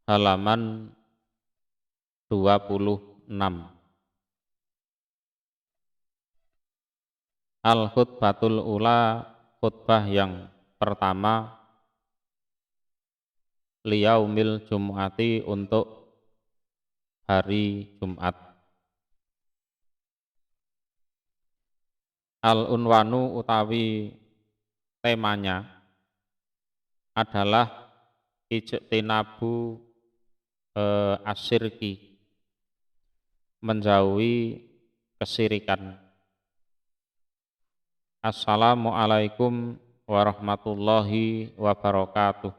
halaman 26. Al-khutbatul ula, khutbah yang pertama, liyaumil jum'ati, untuk hari Jumat. Al-unwanu utawi temanya adalah ijtinabu asyirki, menjauhi kesirikan. Assalamualaikum warahmatullahi wabarakatuh.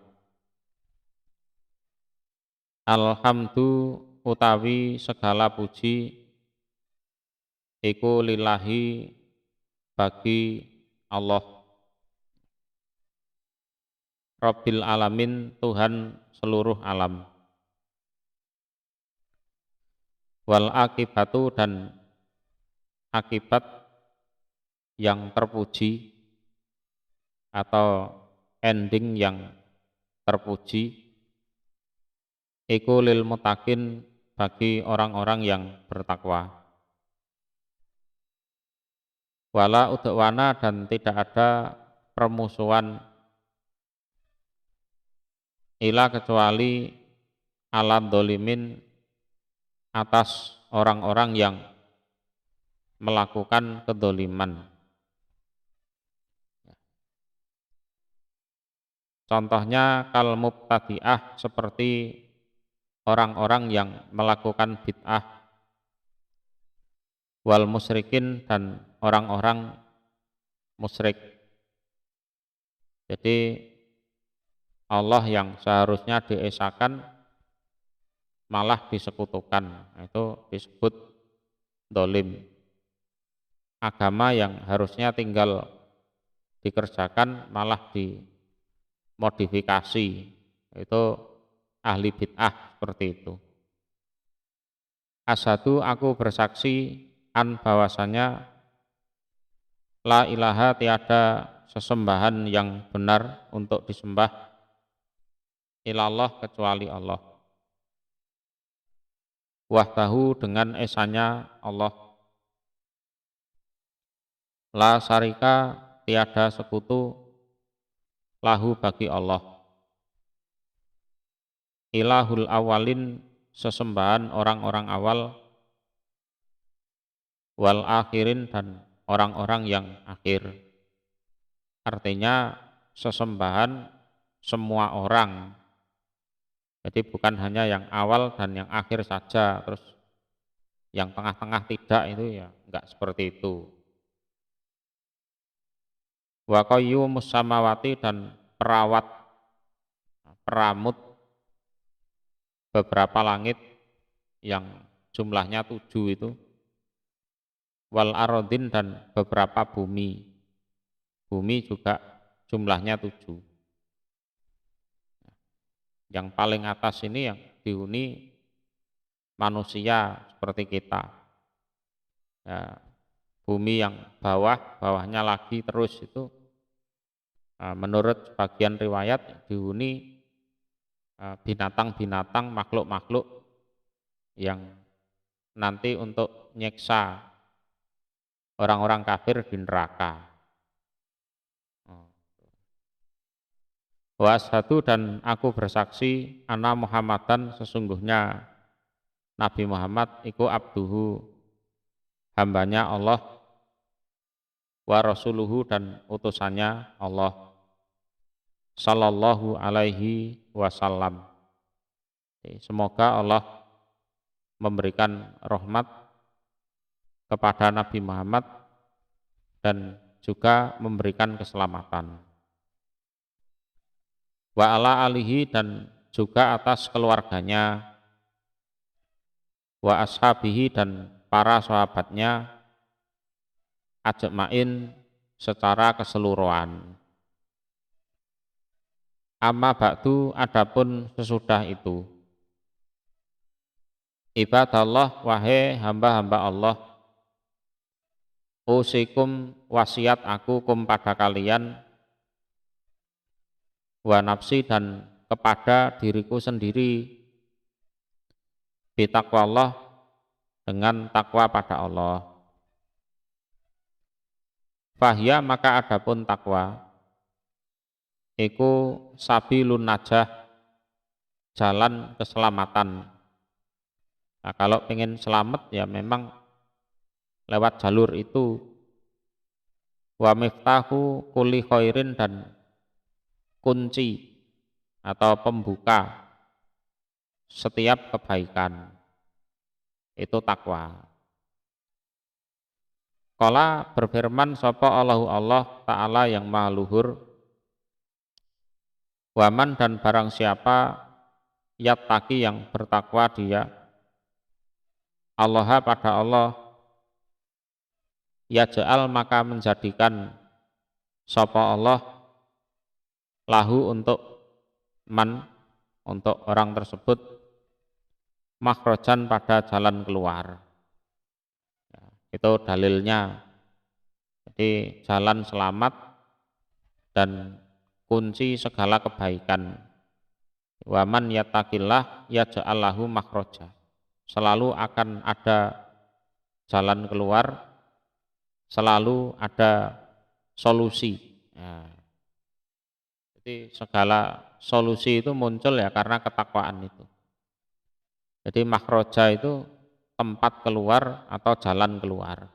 Alhamdu utawi segala puji iku lillahi, bagi Allah, Rabbil alamin, Tuhan seluruh alam. Wal akibatu, dan akibat yang terpuji atau ending yang terpuji, iku lil mutakin, bagi orang-orang yang bertakwa. Wala udwana, dan tidak ada permusuhan, ila kecuali alat dolimin, atas orang-orang yang melakukan kedoliman. Contohnya kal mubtadi'ah, seperti orang-orang yang melakukan bid'ah, wal musyrikin, dan orang-orang musyrik. Jadi Allah yang seharusnya diesakan malah disekutukan, itu disebut dolim. Agama yang harusnya tinggal dikerjakan malah dimodifikasi, itu ahli bid'ah seperti itu. Asyhadu, aku bersaksi, an, bahwasanya la ilaha, tiada sesembahan yang benar untuk disembah, ilallah, kecuali Allah. Wahdahu, dengan esanya Allah. La syarika, tiada sekutu, lahu, bagi Allah. Ilahul awalin, sesembahan orang-orang awal, wal akhirin, dan orang-orang yang akhir. Artinya sesembahan semua orang, jadi bukan hanya yang awal dan yang akhir saja, terus yang tengah-tengah tidak, itu ya enggak seperti itu. Wa qayyumus samawati, dan perawat, peramut beberapa langit yang jumlahnya 7 itu, wal arodin, dan beberapa bumi, bumi juga jumlahnya 7. Yang paling atas ini yang dihuni manusia seperti kita, ya, bumi yang bawahnya lagi terus itu, menurut sebagian riwayat dihuni binatang-binatang, makhluk-makhluk yang nanti untuk nyeksa orang-orang kafir di neraka. Wa asyhadu, dan aku bersaksi, anna Muhammadan, sesungguhnya Nabi Muhammad iku abduhu, hambanya Allah, wa rasuluhu, dan utusannya Allah, sallallahu alaihi wasallam. Semoga Allah memberikan rahmat kepada Nabi Muhammad dan juga memberikan keselamatan. Wa ala alihi, dan juga atas keluarganya, wa ashabihi, dan para sahabatnya, ajmain, secara keseluruhan. Amma ba'du, adapun sesudah itu, ibadallah, wahai hamba-hamba Allah, usikum, wasiat aku, kum, pada kalian, wa nafsi, dan kepada diriku sendiri, bitaqwallah dengan takwa pada Allah. Fahya maka adapun takwa iku sabilun najah, jalan keselamatan. Nah, kalau pengen selamat ya memang lewat jalur itu. Wa miftahu kulli khairin, dan kunci atau pembuka setiap kebaikan itu takwa. Qala berfirman sapa Allahu Allah Ta'ala yang maha luhur, waman dan barang siapa yattaqi yang bertakwa dia Allah pada Allah, yaj'al maka menjadikan sapa Allah lahu untuk untuk orang tersebut makhrajan pada jalan keluar. Ya, itu dalilnya. Jadi jalan selamat dan kunci segala kebaikan. Waman yattaqillah yaj'al lahu makhraja. Selalu akan ada jalan keluar, selalu ada solusi. Ya. Jadi segala solusi itu muncul ya karena ketakwaan itu. Jadi makhraja itu tempat keluar atau jalan keluar.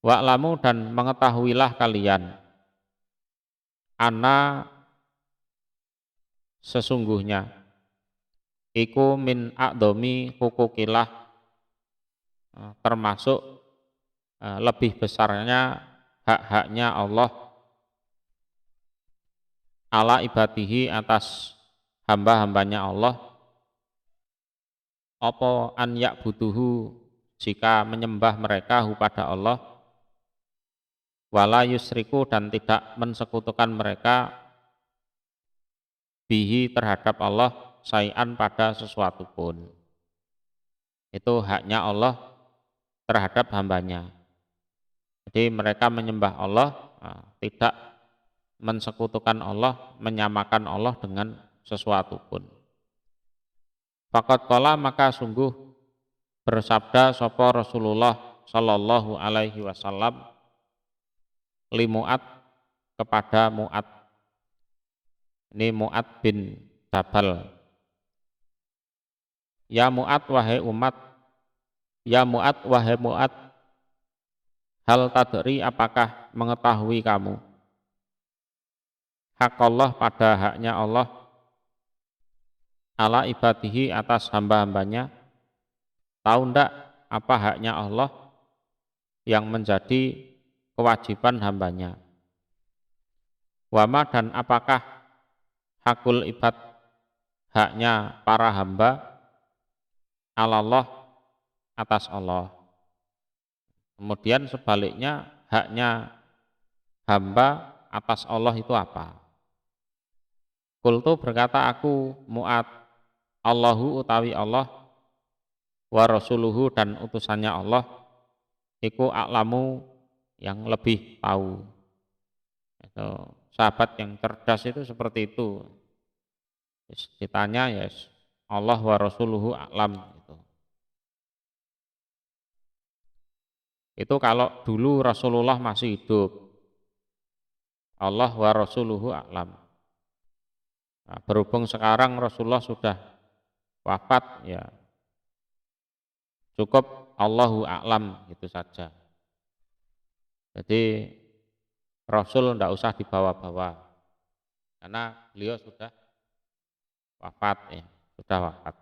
Wa'lamu dan mengetahuilah kalian, ana sesungguhnya iku min a'dhomi hukukillah, termasuk lebih besarnya hak-haknya Allah ala ibadihi atas hamba-hambanya Allah, apa an ya'buduhu jika menyembah mereka pada Allah, wala yusriku dan tidak mensekutukan mereka bihi terhadap Allah syai'an pada sesuatu pun. Itu haknya Allah terhadap hambanya. Jadi mereka menyembah Allah, tidak mensekutukan Allah, menyamakan Allah dengan sesuatu pun. Faqad qala maka sungguh bersabda sapa Rasulullah sallallahu alaihi wasallam li Mu'ad kepada Mu'ad. Ini Mu'ad bin Jabal. Ya Mu'ad wahai umat, ya Mu'ad wahai Mu'ad, hal tadri apakah mengetahui kamu hak Allah pada haknya Allah ala ibadihi atas hamba-hambanya? Tahu ndak apa haknya Allah yang menjadi kewajiban hambanya? Wama dan apakah hakul ibad haknya para hamba ala Allah atas Allah? Kemudian sebaliknya haknya hamba atas Allah itu apa? Qultu berkata aku Mu'ad, Allahu utawi Allah, wa rasuluhu dan utusannya Allah, iku a'lamu yang lebih tahu. Itu sahabat yang cerdas itu seperti itu. Ditanya ya Allah wa rasuluhu a'lam gitu. Itu kalau dulu Rasulullah masih hidup. Allah wa rasuluhu a'lam. Nah, berhubung sekarang Rasulullah sudah wafat, ya cukup Allahu a'lam gitu saja. Jadi Rasul tidak usah dibawa-bawa karena beliau sudah wafat, ya sudah wafat.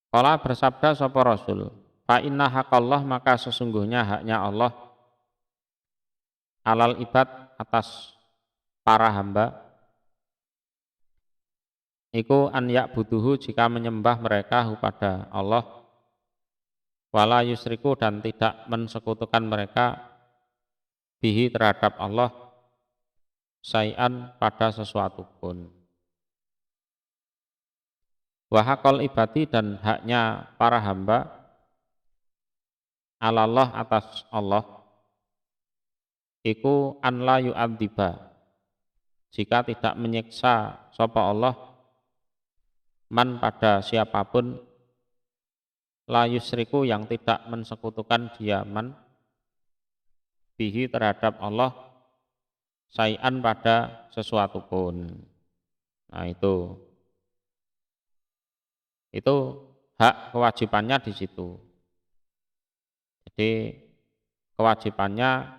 Qala bersabda sapa Rasul, fa inna haqqallah maka sesungguhnya haknya Allah alal ibad atas para hamba iku an ya'buduhu jika menyembah mereka kepada Allah, wala yusriku dan tidak mensekutukan mereka bihi terhadap Allah syai'an pada sesuatu pun. Wa haqqal ibadi dan haknya para hamba alallah atas Allah iku an la yu'adziba jika tidak menyiksa sapa Allah man pada siapapun la yusriku yang tidak mensekutukan dia man bihi terhadap Allah syai'an pada sesuatu pun. Nah itu hak kewajibannya di situ. Jadi kewajibannya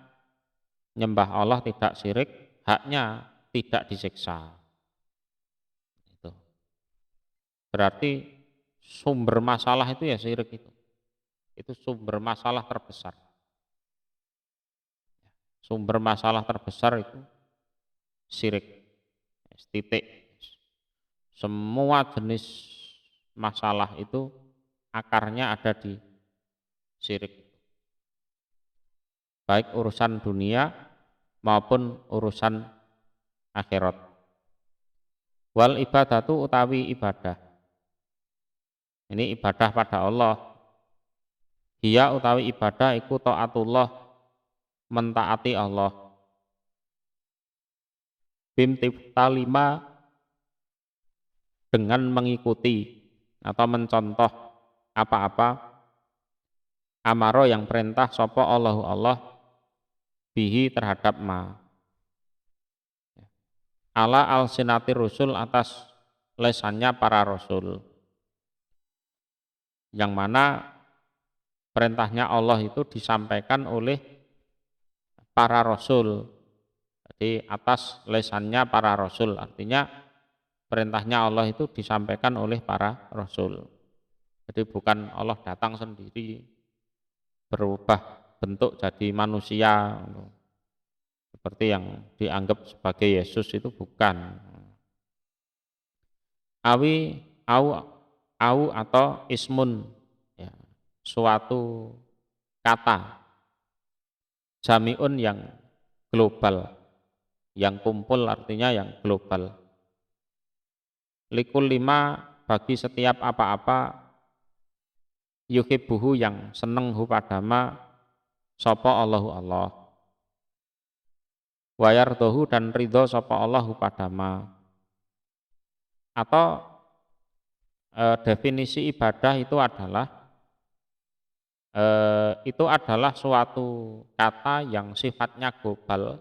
nyembah Allah tidak syirik, haknya tidak disiksa. Itu. Berarti sumber masalah itu ya syirik itu. Itu sumber masalah terbesar. Sumber masalah terbesar itu syirik. Titik. Semua jenis masalah itu akarnya ada di syirik. Baik urusan dunia maupun urusan akhirat. Wal ibadatu utawi ibadah. Ini ibadah pada Allah. Hiya utawi ibadah iku taatullah, mentaati Allah. Bimtitalima dengan mengikuti atau mencontoh apa-apa amaro yang perintah sapa Allahu Allah bihi terhadap ma. Ala al-sinati rusul atas lesannya para rasul. Yang mana perintahnya Allah itu disampaikan oleh para rasul. Jadi atas lesannya para rasul, artinya perintahnya Allah itu disampaikan oleh para rasul. Jadi bukan Allah datang sendiri berubah bentuk jadi manusia seperti yang dianggap sebagai Yesus, itu bukan. Au atau ismun, ya, suatu kata jami'un yang global, yang kumpul artinya yang global. Likul lima bagi setiap apa-apa yuhibbuhu yang seneng hu padama sapa Allahu Allah. Wayardohu dan ridho sapa Allahu padama. Atau definisi ibadah itu adalah suatu kata yang sifatnya global,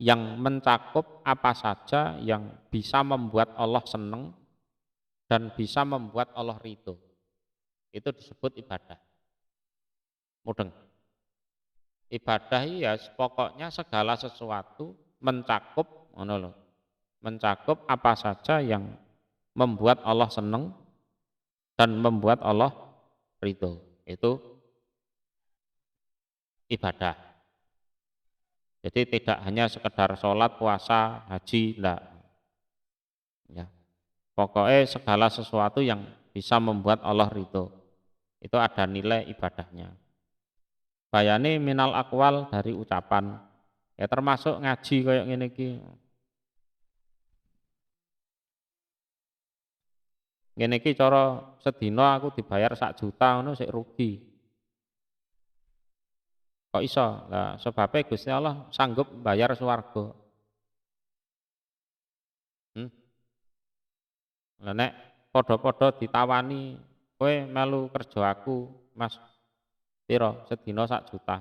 yang mencakup apa saja yang bisa membuat Allah senang dan bisa membuat Allah ridho. Itu disebut ibadah. Mudeng. Ibadah ya pokoknya segala sesuatu mencakup mencakup apa saja yang membuat Allah senang dan membuat Allah ridho. Itu ibadah. Jadi tidak hanya sekedar sholat, puasa, haji, enggak. Ya. Pokoknya segala sesuatu yang bisa membuat Allah ridho, itu ada nilai ibadahnya. Bayani minal akwal dari ucapan, ya termasuk ngaji kayak gini ki. Ngene iki cara sedina aku dibayar 1 juta ngono sik rugi. Kok iso? Lah sebabnya Gusti Allah sanggup bayar swarga. Lah nek padha-padha ditawani, kowe melu kerja aku, Mas. Piro? Sedina 1 juta.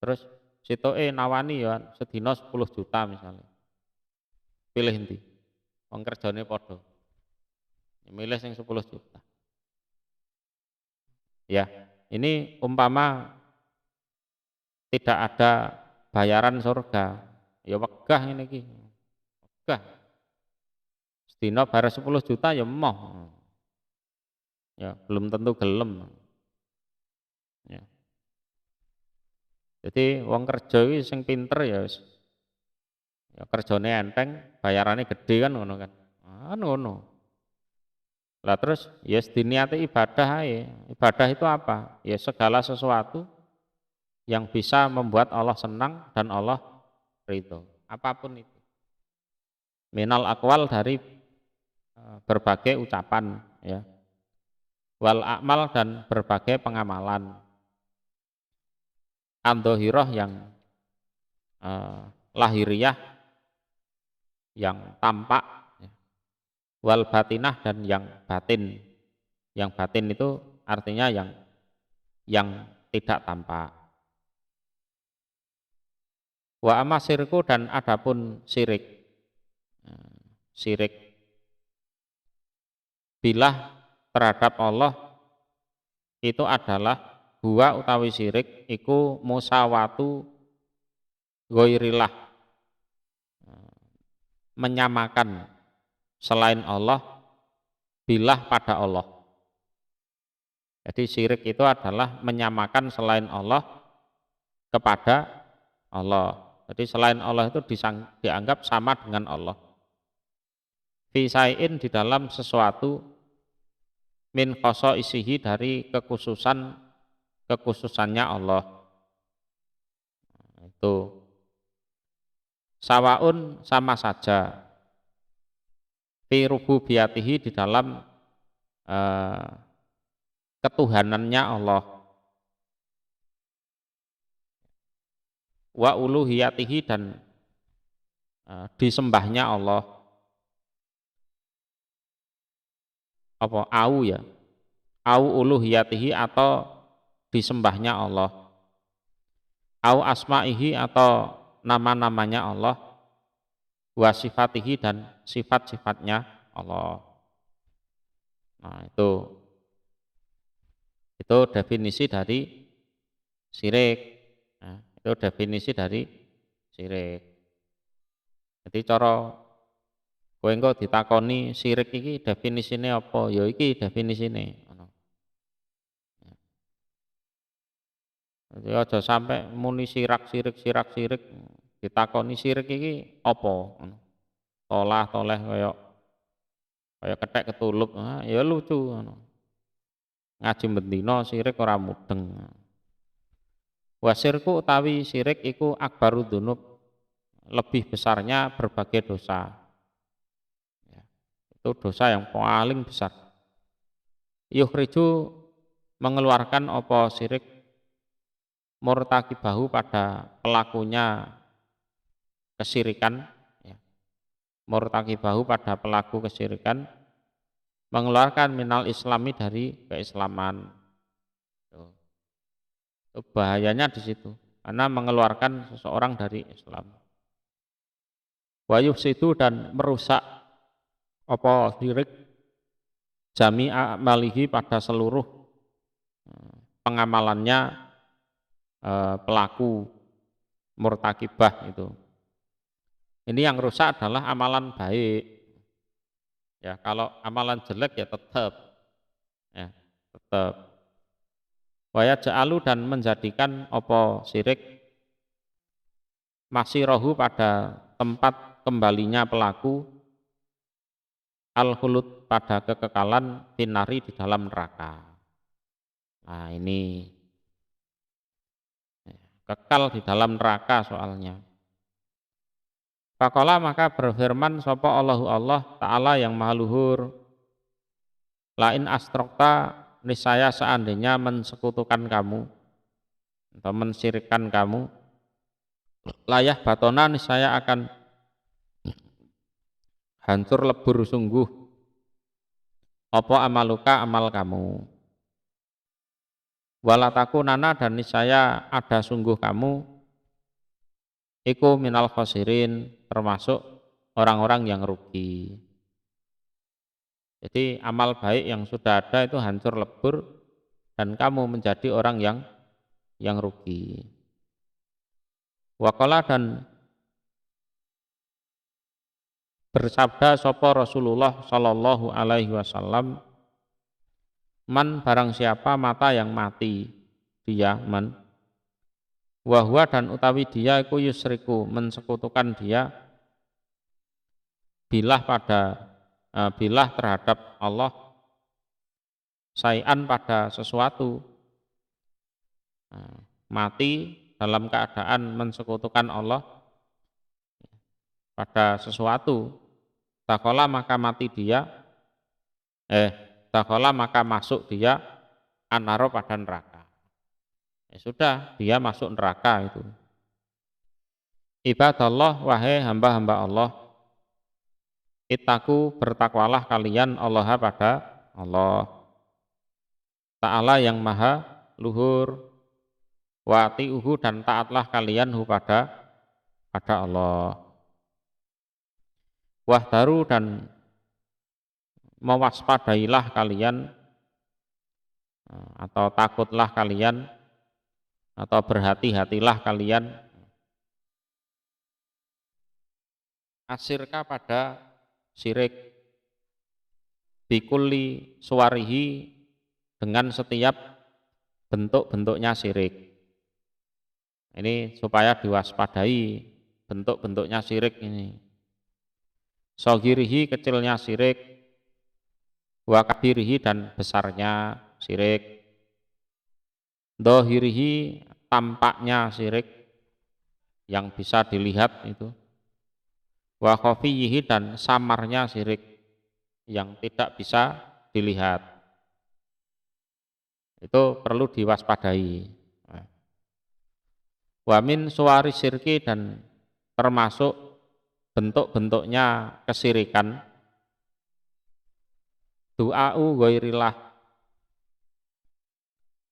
Terus sitoke nawani ya sedina 10 juta misalnya. Pilih endi? Wong kerjane padha. Milih sing 10 juta. Ya, ini umpama tidak ada bayaran surga, ya wegah ini ki. Wegah. Sedina bayar 10 juta ya emoh. Ya, belum tentu gelem. Ya. Jadi wong kerja iki sing pinter ya kerjane enteng, bayarannya gede kan ngono kan. Ngono. Lah terus ya diniati ibadah ae. Ibadah itu apa? Ya segala sesuatu yang bisa membuat Allah senang dan Allah ridho. Apapun itu. Minal akwal dari berbagai ucapan ya. Wal akmal dan berbagai pengamalan. Andohiroh yang lahiriah yang tampak, wal batinah dan yang batin. Yang batin itu artinya yang tidak tampak. Wa amma syirku dan adapun syirik. Syirik bilah terhadap Allah itu adalah huwa utawi syirik iku musawatu ghairillah, menyamakan selain Allah bilah pada Allah. Jadi syirik itu adalah menyamakan selain Allah kepada Allah. Jadi selain Allah itu dianggap sama dengan Allah. Fi syai'in di dalam sesuatu min isihi dari kekhususannya Allah. Itu sawaun sama saja fi rububiyatihi di dalam ketuhanannya Allah, wa uluhiyatihi dan disembahnya Allah. Apa au ya? Au uluhiyatihi atau disembahnya Allah. Au asma'ihi atau nama-namanya Allah. Wa sifatihi dan sifat-sifatnya Allah. Nah, itu definisi dari syirik. Nah, itu definisi dari syirik. Jadi cara kowe engko ditakoni syirik iki definisine apa? Ya iki definisine. Jadi aja sampai muni sirak sirik ditakoni syirik iki apa? Tolah-toleh kaya kethek ketulup. Ya lucu ngono. Ngaji bendina syirik ora mudeng. Wasirku utawi syirik iku akbaru dzunub, lebih besarnya berbagai dosa. Ya, itu dosa yang paling besar. Yukhriju mengeluarkan apa syirik murtakibahu pada pelakunya kesyirikan, ya. Murtakibahu pada pelaku kesyirikan mengeluarkan minal islami dari keislaman. Itu bahayanya di situ, karena mengeluarkan seseorang dari Islam. Wa yufsidu dan merusak apa syirik jami'a amalihi pada seluruh pengamalannya pelaku murtakibah itu. Ini yang rusak adalah amalan baik. Ya, kalau amalan jelek ya tetap. Wa yaj'alu dan menjadikan apa syirik masirahu pada tempat kembalinya pelaku al-khulud pada kekekalan finari di dalam neraka. Nah, ini kekal di dalam neraka soalnya. Faqala maka berfirman sapa Allahu Allah Ta'ala yang maha luhur, lain astrokta niscaya seandainya mensekutukan kamu atau mensyirikkan kamu, layah batona niscaya akan hancur lebur sungguh apa amaluka amal kamu. Walataku nana dan niscaya ada sungguh kamu iku minal khosirin termasuk orang-orang yang rugi. Jadi amal baik yang sudah ada itu hancur lebur dan kamu menjadi orang yang rugi. Waqala dan bersabda sapa Rasulullah sallallahu alaihi wasallam, man barang siapa mata yang mati dia man wahwa dan utawi dia iku yusriku mensekutukan dia bilah terhadap Allah sayan pada sesuatu, mati dalam keadaan mensekutukan Allah pada sesuatu, takola maka mati dia takola maka masuk dia anaro pada neraka. Ya sudah, dia masuk neraka itu. Ibadallah wahai hamba-hamba Allah, Ittaku bertakwalah kalian Allah pada Allah Ta'ala yang maha luhur, wa ati'uhu dan taatlah kalian hu pada Allah. Wahdaru dan mewaspadailah kalian atau takutlah kalian atau berhati-hatilah kalian asirka pada syirik bikulli suwarihi dengan setiap bentuk-bentuknya syirik. Ini supaya diwaspadai bentuk-bentuknya syirik ini. Sogirihi kecilnya syirik, wa kabirihi dan besarnya syirik, dohirihi tampaknya syirik yang bisa dilihat itu, wa khofiyihi dan samarnya syirik yang tidak bisa dilihat. Itu perlu diwaspadai. Wa min suwari syirki dan termasuk bentuk-bentuknya kesyirikan du'a'u ghairillah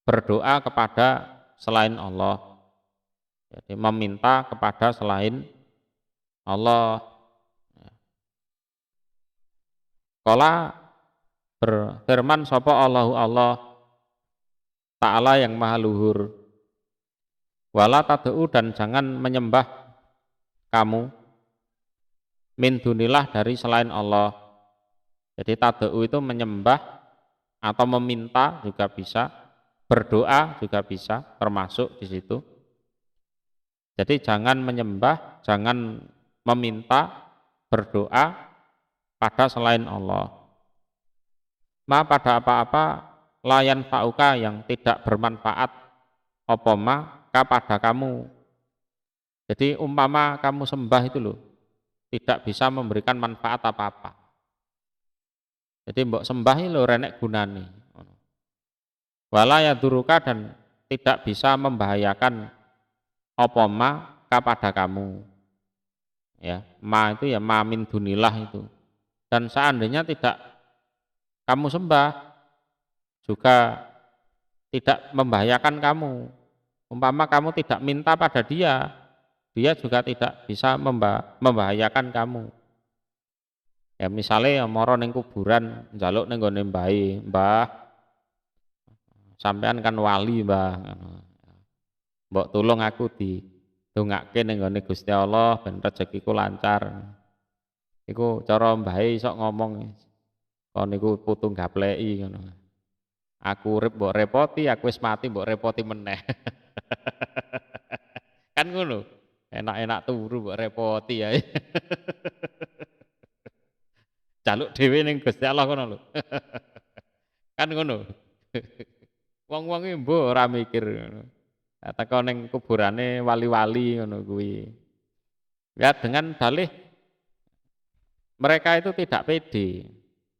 berdoa kepada selain Allah. Jadi meminta kepada selain Allah. Qala berfirman sapa Allahu Allah Ta'ala yang maha luhur. Wala tad'u dan jangan menyembah kamu min dunillah dari selain Allah. Jadi tad'u itu menyembah atau meminta juga bisa, berdoa juga bisa termasuk di situ. Jadi jangan menyembah, jangan meminta, berdoa pada selain Allah. Ma pada apa-apa layan fa'uka yang tidak bermanfaat opoma pada kamu. Jadi umpama kamu sembah itu loh, tidak bisa memberikan manfaat apa-apa. Jadi mbok sembah itu lho renek gunane. Wala yaduruka dan tidak bisa membahayakan opoma kepada kamu. Ya, ma itu ya ma min dunillah itu. Dan seandainya tidak kamu sembah juga tidak membahayakan kamu. Umpama kamu tidak minta pada dia, dia juga tidak bisa membahayakan kamu. Ya misalnya moro ning kuburan njaluk ning gone mbahe, Mbah, sampean kan wali, Mbah. Mbok tulung aku didongake ning gone Gusti Allah ben rezekiku lancar. Iku cara mbahe sok ngomong, kon niku putu gapleki ngono. Aku urip mbok repoti, aku wis mati mbok repoti meneh. Kan ngono. Enak-enak turu mbok repoti ya. Jaluk dhewe ning Gusti Allah ngono lho. Kan ngono. Wong-wong iki mbok ora mikir ngono. Teko ning kuburane wali-wali ngono kuwi. Ya dengan dalih mereka itu tidak pede.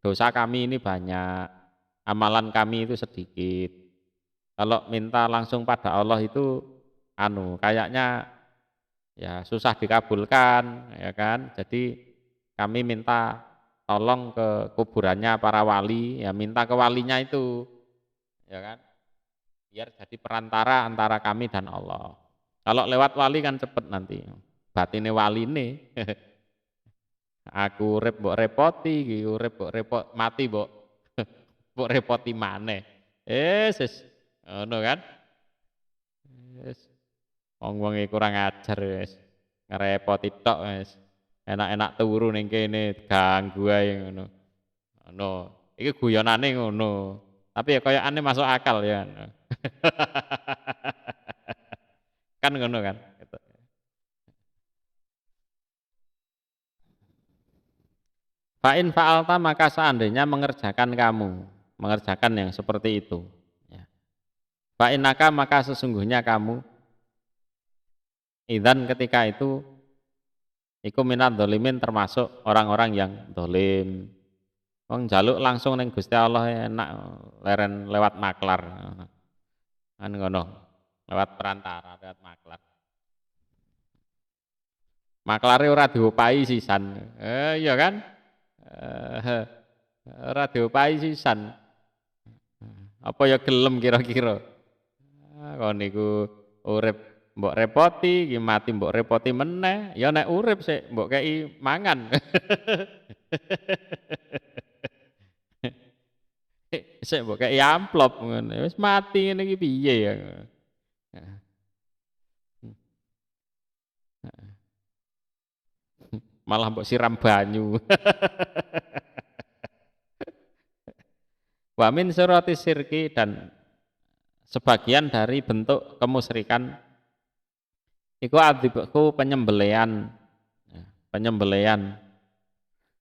Dosa kami ini banyak, amalan kami itu sedikit. Kalau minta langsung pada Allah itu kayaknya ya susah dikabulkan, ya kan? Jadi kami minta tolong ke kuburannya para wali, ya minta ke walinya itu, ya kan? Biar jadi perantara antara kami dan Allah. Kalau lewat wali kan cepet nanti, batine wali ini. Aku urip mbok repoti, iki urip mbok repot mati mbok mbok repoti maneh. Wis ngono kan? Wis wong-wong iki kurang ajar wis. Ngrepoti tok wis. Enak-enak turu ning kene ganggu ae ngono. Ngono. Iki guyonane ngono. Tapi ya kayakane masuk akal ya. Kan ngono kan? Gitu. Fa'in fa'alta maka seandainya mengerjakan kamu, mengerjakan yang seperti itu. Ya. Fa'inaka maka sesungguhnya kamu, idzan ketika itu, iku minat dolimin termasuk orang-orang yang dolim. Wong jaluk langsung neng Gusti Allah enak leren lewat maklar. Kan ngono, lewat perantara, lewat maklar. Maklare ora diupahi sisan. Iya kan? Eh, ora diopahi sisan. Apa ya gelem kira-kira? Kon niku urip mbok repoti, iki mati mbok repoti meneh, ya nek urip sik mbok kei mangan. Sik mbok kei amplop ngono, wis mati ngene iki piye ya. Malah mbok siram banyu. Wa min surati sirki dan sebagian dari bentuk kemusyrikan iku adzibku penyembelian, ya, penyembelian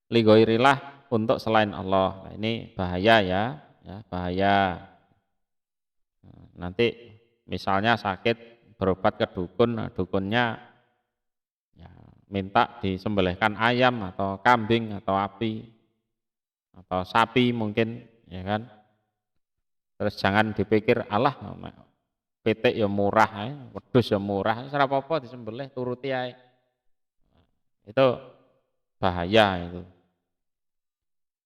ligoirilah untuk selain Allah. Nah, ini bahaya ya, ya bahaya. Nanti misalnya sakit berobat ke dukun, nah, dukunnya ya, minta disembelihkan ayam atau kambing atau api atau sapi mungkin, ya kan. Terus jangan dipikir Allah pitik ya murah, wedhus ya murah, ora apa-apa disembelih turuti ae. Itu bahaya itu.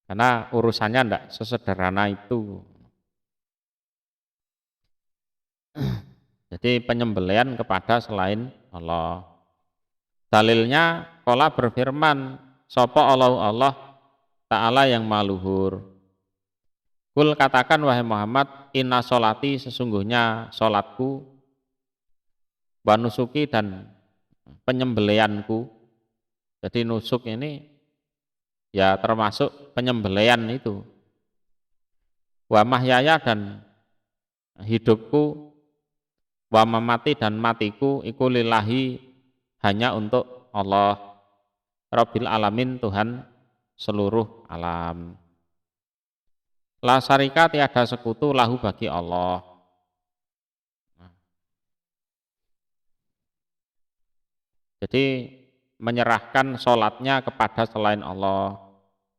Karena urusannya ndak sesederhana itu. Jadi penyembelian kepada selain Allah. Dalilnya qala berfirman, sapa Allah Ta'ala yang maluhur. Kul katakan wahai Muhammad, inna sholati sesungguhnya sholatku, wa nusuki dan penyembelianku. Jadi nusuk ini ya termasuk penyembelian itu. Wa mahyaya dan hidupku, wa mamati dan matiku, iku lillahi hanya untuk Allah, Rabbil alamin Tuhan seluruh alam. La syarika tiada sekutu lahu bagi Allah. Jadi menyerahkan sholatnya kepada selain Allah,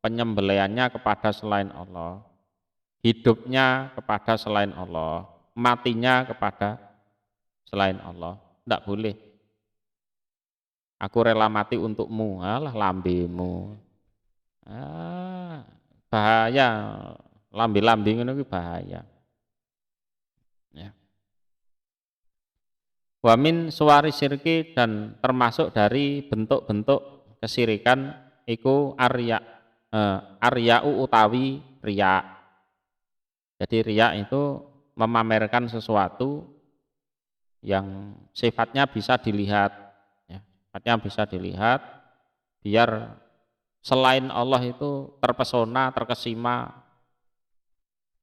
penyembeliannya kepada selain Allah, hidupnya kepada selain Allah, matinya kepada selain Allah. Tidak boleh. Aku rela mati untukmu, alah lambemu. Bahaya, lambi-lambi ngono kuwi bahaya. Ya. Wamin suwari sirki dan termasuk dari bentuk-bentuk kesirikan iku arya'u utawi riya. Jadi riya itu memamerkan sesuatu yang sifatnya bisa dilihat, ya, sifatnya bisa dilihat biar selain Allah itu terpesona, terkesima,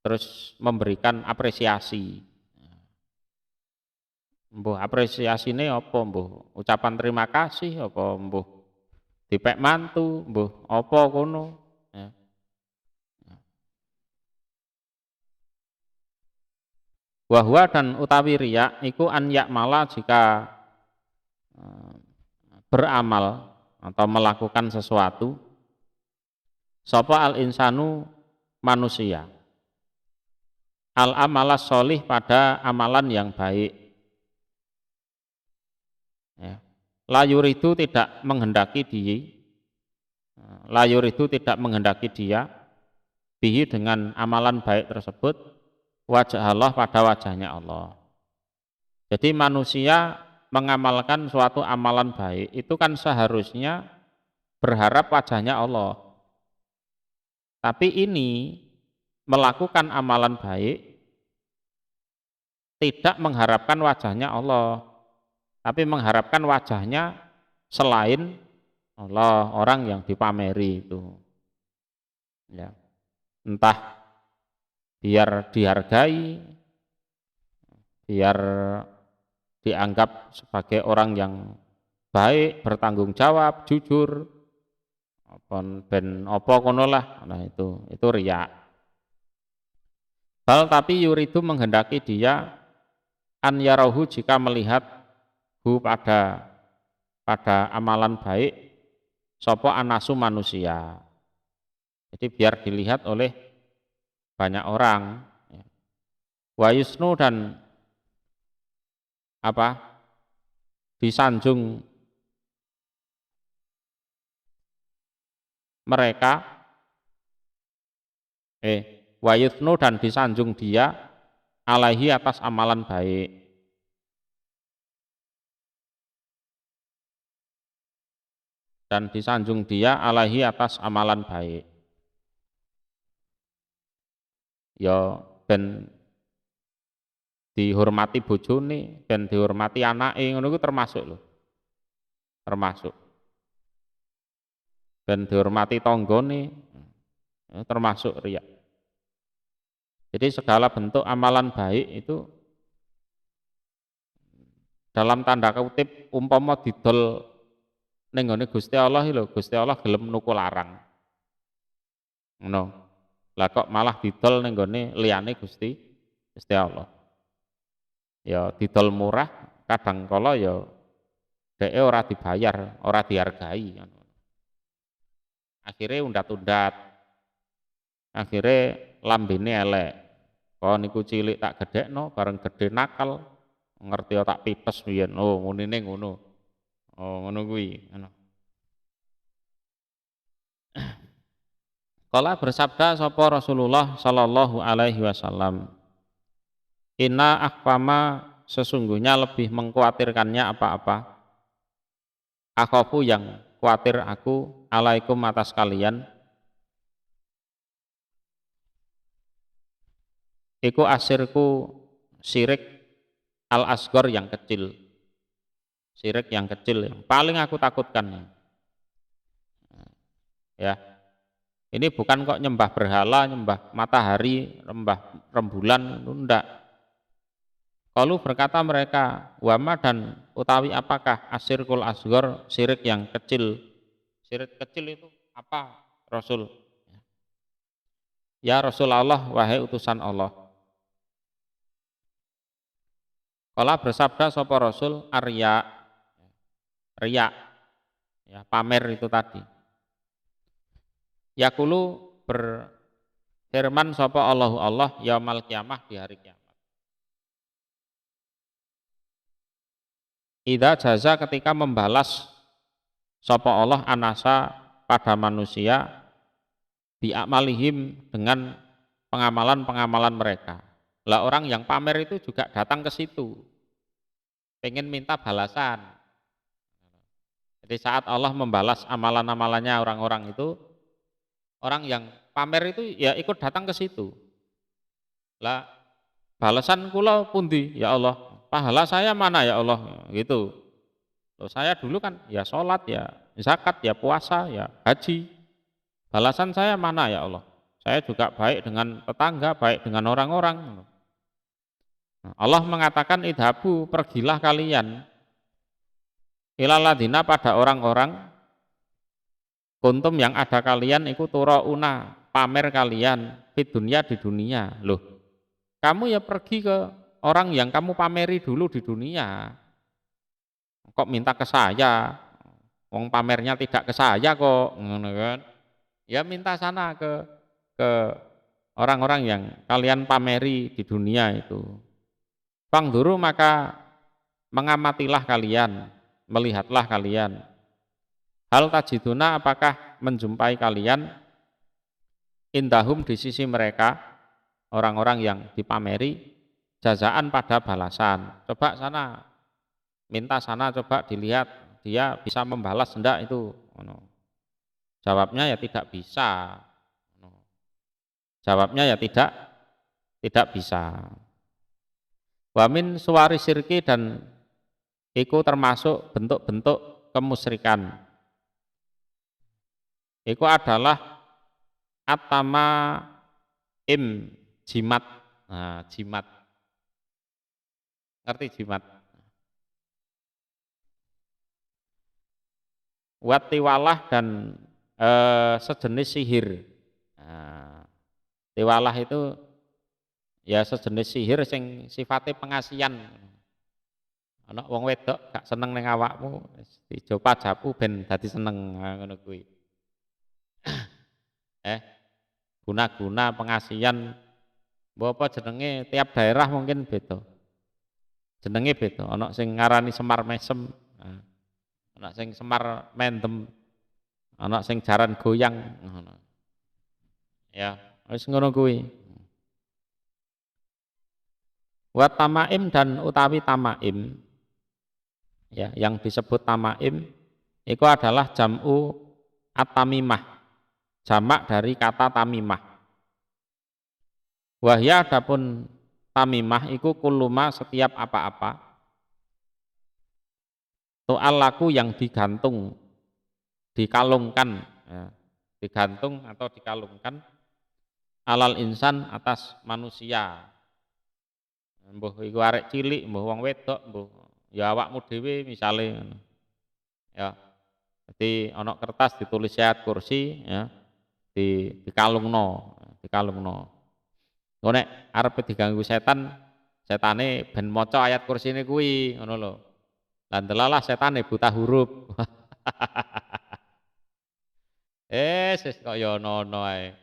terus memberikan apresiasi. Mbuh apresiasine apa mbuh ucapan terima kasih apa mbuh dipek mantu mbuh apa kono ya. Wahwa dan utawi riya iku an yakmala jika beramal atau melakukan sesuatu sapa al insanu manusia al amalas solih pada amalan yang baik ya. Layur itu tidak menghendaki dia, layur itu tidak menghendaki dia bihi dengan amalan baik tersebut wajah Allah pada wajahnya Allah. Jadi manusia mengamalkan suatu amalan baik itu kan seharusnya berharap wajahnya Allah. Tapi ini melakukan amalan baik tidak mengharapkan wajahnya Allah, tapi mengharapkan wajahnya selain Allah, orang yang dipameri itu. Ya. Entah biar dihargai, biar dianggap sebagai orang yang baik, bertanggung jawab, jujur, ben apa kono lah, nah itu riya. Bal tapi yuridu menghendaki dia an yarahu jika melihat hu pada amalan baik sopo anasu manusia. Jadi biar dilihat oleh banyak orang. Wa yusnu dan apa? Disanjung mereka Wa yuthnu dan disanjung dia alaihi atas amalan baik. Dan disanjung dia alaihi atas amalan baik. Ya ben dihormati bojone, ben dihormati anake, ngono iku termasuk lho. Termasuk. Ben dihormati tanggane, termasuk riya. Jadi segala bentuk amalan baik itu dalam tanda kutip umpama didol ning gone Gusti Allah lho, Gusti Allah gelem nuku larang. Ngono. Lah kok malah didol ning gone liyane Gusti Allah. Ya didol murah, kadang kala ya dheke ora dibayar, ora dihargai. Akhirnya undat-undat, akhirnya lambene elek. Kok niku cilik tak gedhekno, bareng gedhe nakal, ngerti tak pipes biyen. Oh, ngunine ngono. Oh, ngono kuwi, ngono. Kala bersabda sapa Rasulullah sallallahu alaihi wasallam, "Inna akhfama sesungguhnya lebih mengkhawatirkannya apa-apa. Akhafu yang khawatir aku alaikum atas kalian. Iku asirku syirik al-asghar yang kecil. Syirik yang kecil yang paling aku takutkan." Ya. Ini bukan kok nyembah berhala, nyembah matahari, nyembah rembulan, itu enggak. Kalau berkata mereka, wama dan utawi apakah asyirkul asghar, syirik yang kecil. Syirik kecil itu apa, Rasul? Ya Rasulullah, wahai utusan Allah. Kala bersabda sapa Rasul, arya, riya, ya, pamer itu tadi. Yakulu berfirman sapa Allahu Allah yaumal kiamah di hari kiamat. Idza jaza ketika membalas sapa Allah anasa pada manusia bi'amalihim dengan pengamalan-pengamalan mereka. Lah orang yang pamer itu juga datang ke situ. Pengen minta balasan. Jadi saat Allah membalas amalan-amalannya orang-orang itu, orang yang pamer itu ya ikut datang ke situ. Lah balasan kula pundi ya Allah? Pahala saya mana ya Allah? Gitu. Loh, saya dulu kan ya sholat, ya zakat, ya puasa, ya haji. Balasan saya mana ya Allah? Saya juga baik dengan tetangga, baik dengan orang-orang. Allah mengatakan idhabu, pergilah kalian ilaladina pada orang-orang kuntum yang ada kalian iku turauna, pamer kalian di dunia. Loh, kamu ya pergi ke orang yang kamu pameri dulu di dunia. Kok minta ke saya? Wong pamernya tidak ke saya kok, ngono kan? Ya minta sana ke orang-orang yang kalian pameri di dunia itu. Fangduru maka mengamatilah kalian, melihatlah kalian. Hal tajiduna apakah menjumpai kalian indahum di sisi mereka orang-orang yang dipameri jazaan pada balasan. Coba sana, minta sana, coba dilihat dia bisa membalas enggak itu. Jawabnya ya tidak bisa. Jawabnya ya tidak bisa. Wamin suwari sirki dan iku termasuk bentuk-bentuk kemusyrikan. Iku adalah atama jimat. Nah, jimat. Ngerti jimat? Watiwalah dan sejenis sihir. Nah, tiwalah itu ya sejenis sihir sing sifatnya pengasian. Ana wong wedok gak seneng ning awakmu, dijo pajapu ben dadi seneng ngono kuwi. Guna-guna pengasian apa jenenge tiap daerah mungkin beda. Jenenge beda, ana sing ngarani Semar Mesem, ana sing Semar Mendem, ana sing Jaran Goyang ngono. Ya, Wis ngono kuwi. Wa tamaim dan utawi tamaim, ya, yang disebut tamaim itu adalah jam'u at-tamimah, jamak dari kata tamimah. Wahya adapun tamimah iku kuluma setiap apa-apa laku yang digantung, dikalungkan, ya, digantung atau dikalungkan alal insan atas manusia. Mbuh iku arek cilik, mbuh wong wedok, mbuh ya awakmu dhewe misale ngono. Ya. Jadi ana kertas ditulis ayat kursi, ya, dikalungno, dikalungno. Engko nek arepe diganggu setan, setane ben maca ayat kursine kuwi, ngono lho. Lah ndelalah setane buta huruf. Wis kaya ana-ana ae.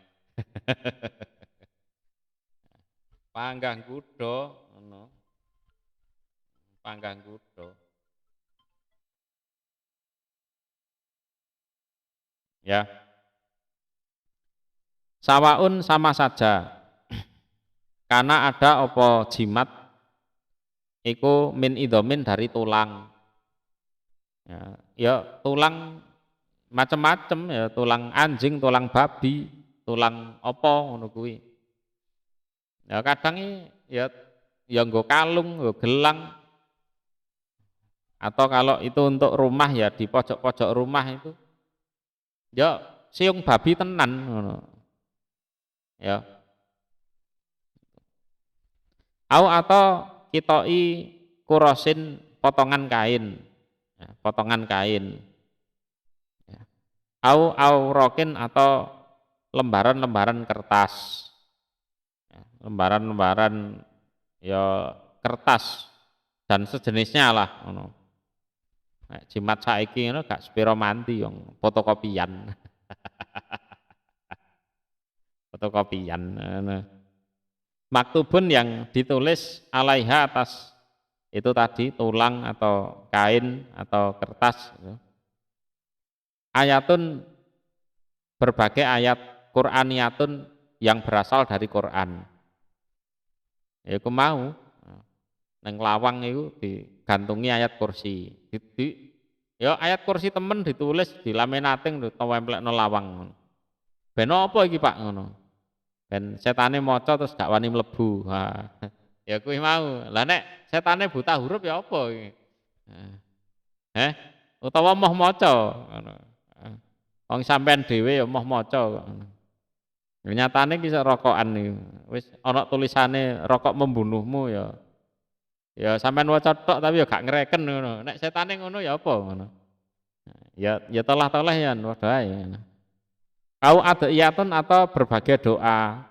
Panggang kuda ngono. Panggang kuda. Ya. Sawaun sama saja. Karena ada apa jimat iku min idomin dari tulang. Ya, ya tulang macem-macem ya, tulang anjing, tulang babi, tulang apa ngono kuwi. Ya kadang ya nggo kalung, nggo gelang, atau kalau itu untuk rumah ya di pojok-pojok rumah itu ya siung babi tenan ngono. Ya. Atau kitoi kurosin potongan kain. Ya, potongan kain. Ya. Au rokin atau lembaran-lembaran kertas. Ya, lembaran-lembaran ya kertas dan sejenisnya lah ngono. Nek jimat saiki ngono gak sepiro manti yang fotokopian. Fotokopian ngono. Maktubun yang ditulis alaiha atas itu tadi tulang atau kain atau kertas gitu. Ayatun berbagai ayat Qur'aniyatun yang berasal dari Quran. Ya iku mau neng lawang itu digantungi ayat kursi. Ya ayat kursi temen ditulis di laminating ditempelno lawang. Ben apa iki Pak ngono? Ben setane maca terus gak wani mlebu. Ya kuwi mau. Lah nek setane buta huruf ya apa iki? Utawa moh maca ngono. Wong sampean dhewe ya moh maca kok. Nyatane ki rokokan iki. Wis ana tulisane rokok membunuhmu ya. Ya sampean waca tok tapi ya gak ngreken ngono. Nek setane ngono ya apa ngono. Ya telah-telah ya padha ae. Au adiyatun atau berbagai doa.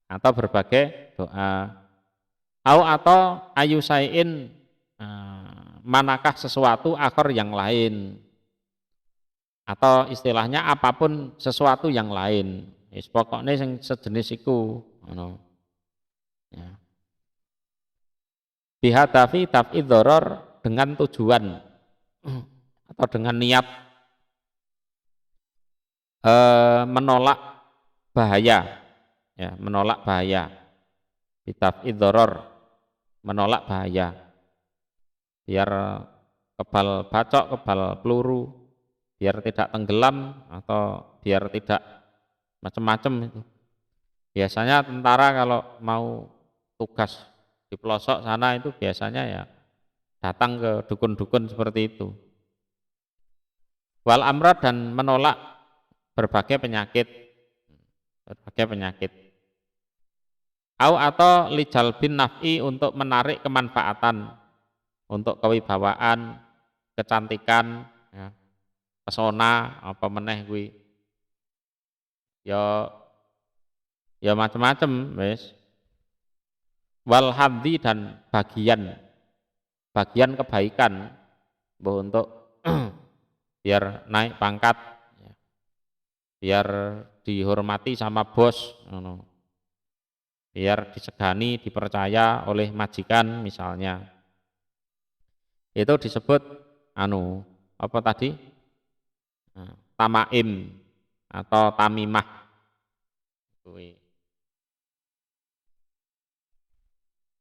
Atau berbagai doa. Atau ayu sayin manakah sesuatu akhir yang lain, atau istilahnya apapun sesuatu yang lain. Wis pokoknya yang sejenis iku ngono. Ya. Bihadafi taf'id doror dengan tujuan atau dengan niat menolak bahaya, ya, menolak bahaya. Bitaf'id doror, menolak bahaya. Biar kebal bacok, kebal peluru, biar tidak tenggelam atau biar tidak macam-macam itu. Biasanya tentara kalau mau tugas di pelosok sana itu biasanya ya datang ke dukun-dukun seperti itu. Wal amrad dan menolak berbagai penyakit, berbagai penyakit. Atau lijal bin naf'i untuk menarik kemanfaatan, untuk kewibawaan, kecantikan, ya, pesona apa meneh kuwi. Ya macam-macam wis. Wal hamdi dan bagian kebaikan untuk biar naik pangkat, ya, biar dihormati sama bos, biar disegani, dipercaya oleh majikan misalnya. Itu disebut apa tadi? Tamaim atau tamimah. Kuwi.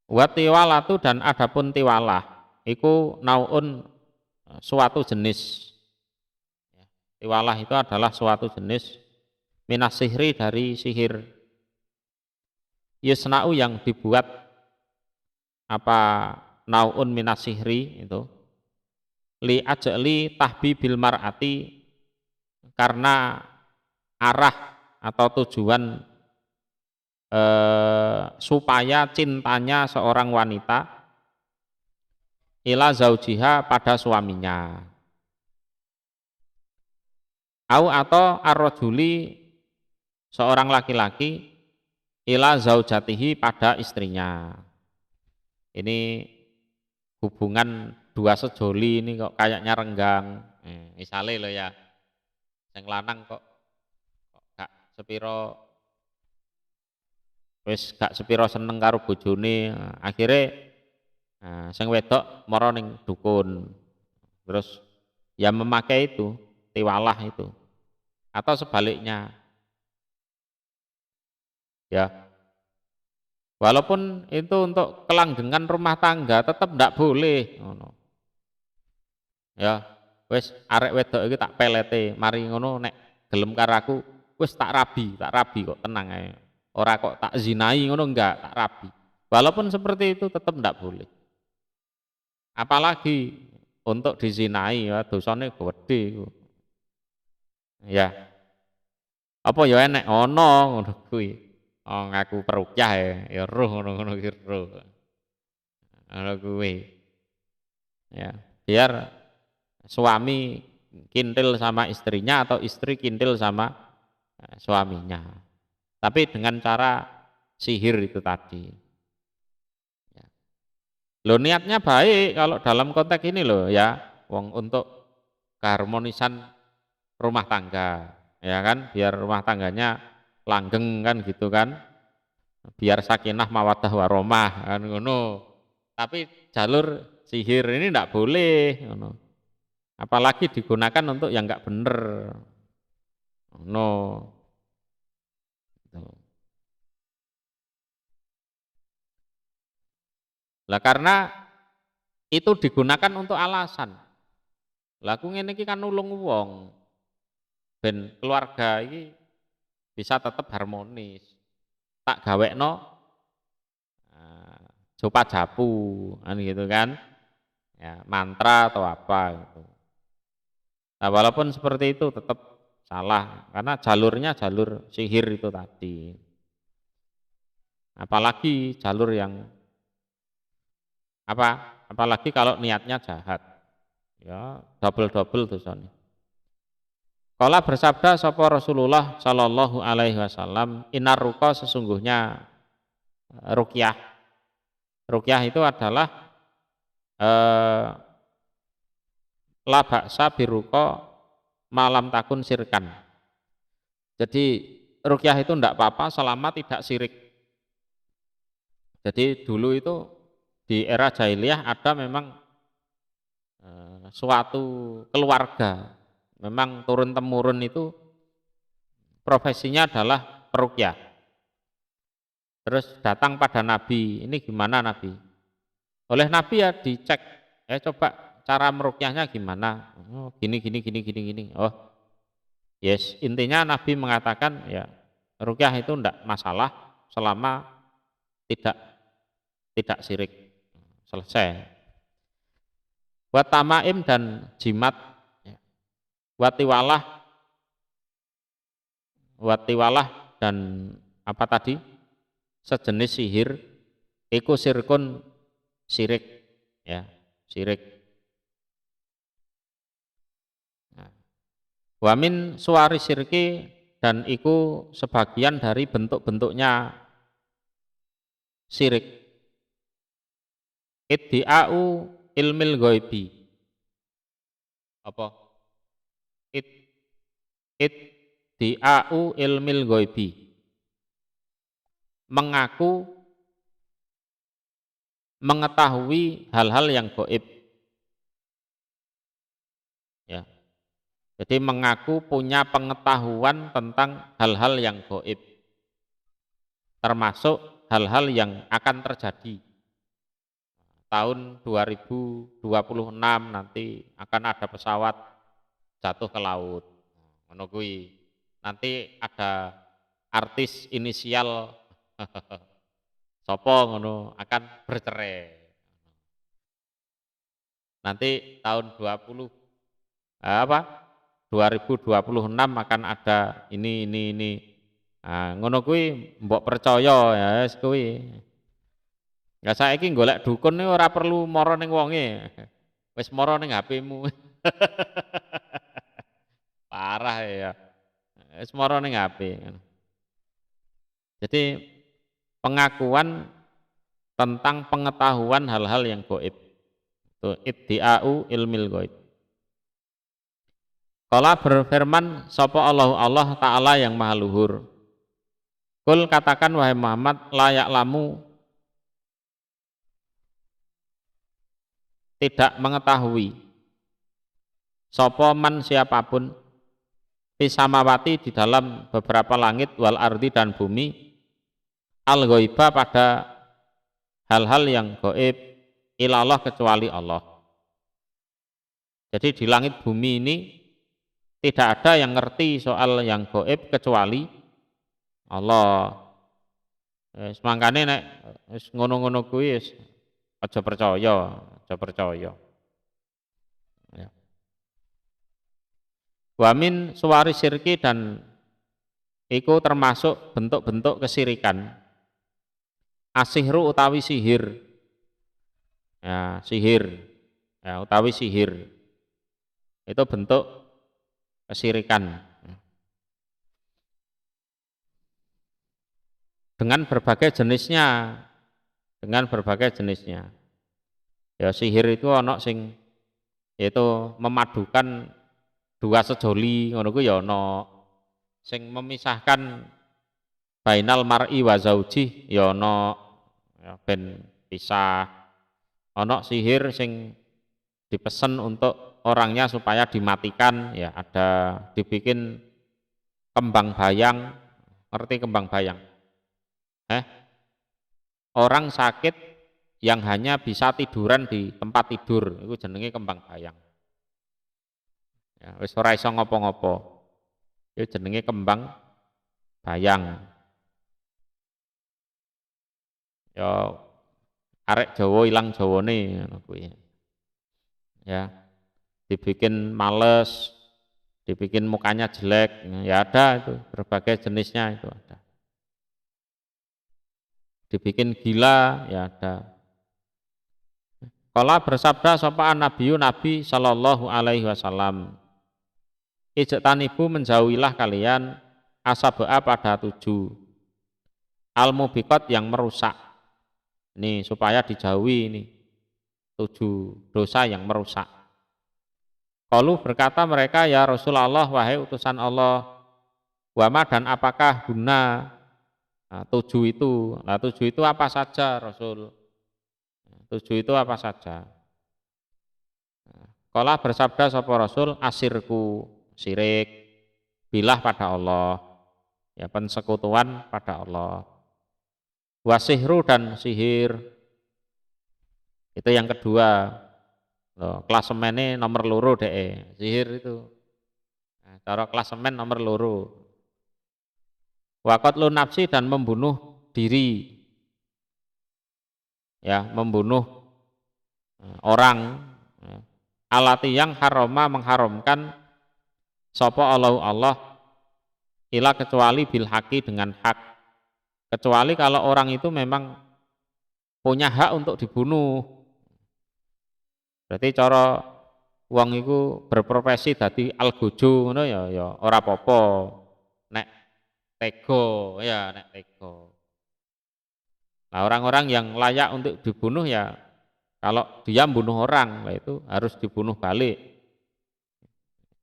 Wa tiwalatu dan adapun tiwalah iku nauun suatu jenis. Tiwalah itu adalah suatu jenis minas sihri dari sihir. Yusna'u yang dibuat apa nauun minas sihri itu li ajli tahbibil mar'ati karena arah atau tujuan supaya cintanya seorang wanita ila zaujiha pada suaminya. Au atau ar-rajuli seorang laki-laki ila zaujatihi pada istrinya. Ini hubungan dua sejoli ini kok kayaknya renggang. Misalnya lo ya, yang lanang kok gak sepiro wis gak sepiro seneng karo bojone, akhirnya sing wedok mara ning dukun. Terus ya memakai itu, tiwalah itu. Atau sebaliknya. Ya. Walaupun itu untuk kelanggengan rumah tangga tetap ndak boleh ngono. Ya, wis arek wedok iki tak pelete, mari ngono nek gelem karo aku wis tak rabi kok tenang ae. Ora kok tak zinai ngono enggak, tak rabi. Walaupun seperti itu tetap ndak boleh. Apalagi untuk dizinai ya dosane gede iku. Ya, apa ya enek ono ngono kuwi. Oh ngaku perukyah ya roh ngono-ngono ki roh. Ngono kuwi. Ya, biar suami kintil sama istrinya atau istri kintil sama suaminya. Tapi dengan cara sihir itu tadi. Ya. Loh niatnya baik kalau dalam konteks ini loh ya, wong untuk keharmonisan rumah tangga, ya kan, biar rumah tangganya langgeng kan gitu kan, biar sakinah mawaddah warahmah kan ngono. Tapi jalur sihir ini tidak boleh ngono. Apalagi digunakan untuk yang enggak bener. No. Lah karena itu digunakan untuk alasan. Lah aku ngene iki kan nulung wong ben keluarga iki bisa tetap harmonis. Tak gawekno jopa japu kan gitu kan. Ya, mantra atau apa gitu. Nah, walaupun seperti itu tetap salah karena jalurnya jalur sihir itu tadi. Apalagi jalur yang apa? Apalagi kalau niatnya jahat. Ya, double-double dosanya. Kala bersabda sapa Rasulullah sallallahu alaihi wasallam, inar ruqa sesungguhnya ruqyah. Ruqyah itu adalah eh, la ba'sa biruqa malam takun sirkan. Jadi ruqyah itu tidak apa-apa selama tidak sirik. Jadi dulu itu di era jahiliyah ada memang suatu keluarga memang turun temurun itu profesinya adalah peruqyah. Terus datang pada Nabi, ini gimana Nabi? Oleh Nabi ya dicek, coba cara meruqyahnya gimana? Oh, gini. Oh, yes, intinya Nabi mengatakan ya ruqyah itu tidak masalah selama tidak sirik. Selesai. Buat tamaim dan jimat, ya. Watiwalah dan apa tadi? Sejenis sihir, iku sirkun sirik, ya, sirik. Nah, wamin suari sirki dan iku sebagian dari bentuk-bentuknya sirik. Iddi'a'u ilmil ghaibi. Apa? Iddi'a'u ilmil ghaibi. Mengaku mengetahui hal-hal yang gaib. Ya. Jadi mengaku punya pengetahuan tentang hal-hal yang gaib. termasuk hal-hal yang akan terjadi. Tahun 2026 nanti akan ada pesawat jatuh ke laut. Ngono kuwi. Nanti ada artis inisial sapa ngono akan bercerai. Nanti tahun 2026 akan ada ini. Nah, ngono kuwi mbok percaya ya wis kuwi. Ya saiki golek dukun niku ora perlu mara ning wonge. Wis mara ning HP-mu. Parah ya. Wis mara ning HP. Jadi pengakuan tentang pengetahuan hal-hal yang gaib. Itu iddi'au ilmil gaib. Kala berfirman sapa Allah Ta'ala yang maha luhur. Kul katakan wahai Muhammad layak lamu tidak mengetahui sapa man siapapun pisamawati di dalam beberapa langit wal ardi dan bumi al ghaiba pada hal-hal yang gaib ilallah kecuali Allah. Jadi di langit bumi ini tidak ada yang ngerti soal yang gaib kecuali Allah. Semangkane nek wis ngono-ngono kuwi wis aja percaya. Ya. Wa min suwari syirki dan iku termasuk bentuk-bentuk kesirikan. Asihru utawi sihir. Ya, sihir. Ya, utawi sihir. Itu bentuk kesirikan. Dengan berbagai jenisnya. Ya sihir itu ana sing yaitu memadukan dua sejoli ngono ku ya ana sing memisahkan bainal mar'i wa zauji ya ana ya ben pisah. Ana sihir sing dipesen untuk orangnya supaya dimatikan ya ada dibikin kembang bayang. Ngerti kembang bayang? Orang sakit yang hanya bisa tiduran di tempat tidur itu jenenge kembang bayang. Ya, wis ora iso ngopo-ngopo. Itu jenenge kembang bayang. Ya arek Jawa ilang Jawane ngono kuwi. Ya, dibikin males, dibikin mukanya jelek, ya ada itu berbagai jenisnya itu ada. Dibikin gila ya ada. Kala bersabda sapa Nabi sallallahu alaihi wasallam. Ijtanibu menjauhilah kalian asab'a pada 7 al-mubiqat yang merusak. Ini supaya dijauhi ini 7 dosa yang merusak. Qalu berkata mereka ya Rasulullah wahai utusan Allah wama dan apakah guna 7 itu. Nah 7 itu apa saja Rasul? 7 itu apa saja? Kala bersabda sapa Rasul asirku syirik bilah pada Allah ya persekutuan pada Allah wasihru dan sihir itu yang kedua loh, klasemennya nomor loro deh sihir itu nah, cara klasemen nomor loro waqatlun nafsi dan membunuh diri ya membunuh orang ya. Alati yang haroma mengharamkan sapa Allah ila kecuali bil haqi dengan hak kecuali kalau orang itu memang punya hak untuk dibunuh berarti cara wong iku berprofesi dadi algojo ngono ya ora apa-apa nek tega ya nek tega. Nah orang-orang yang layak untuk dibunuh ya kalau dia membunuh orang nah itu harus dibunuh balik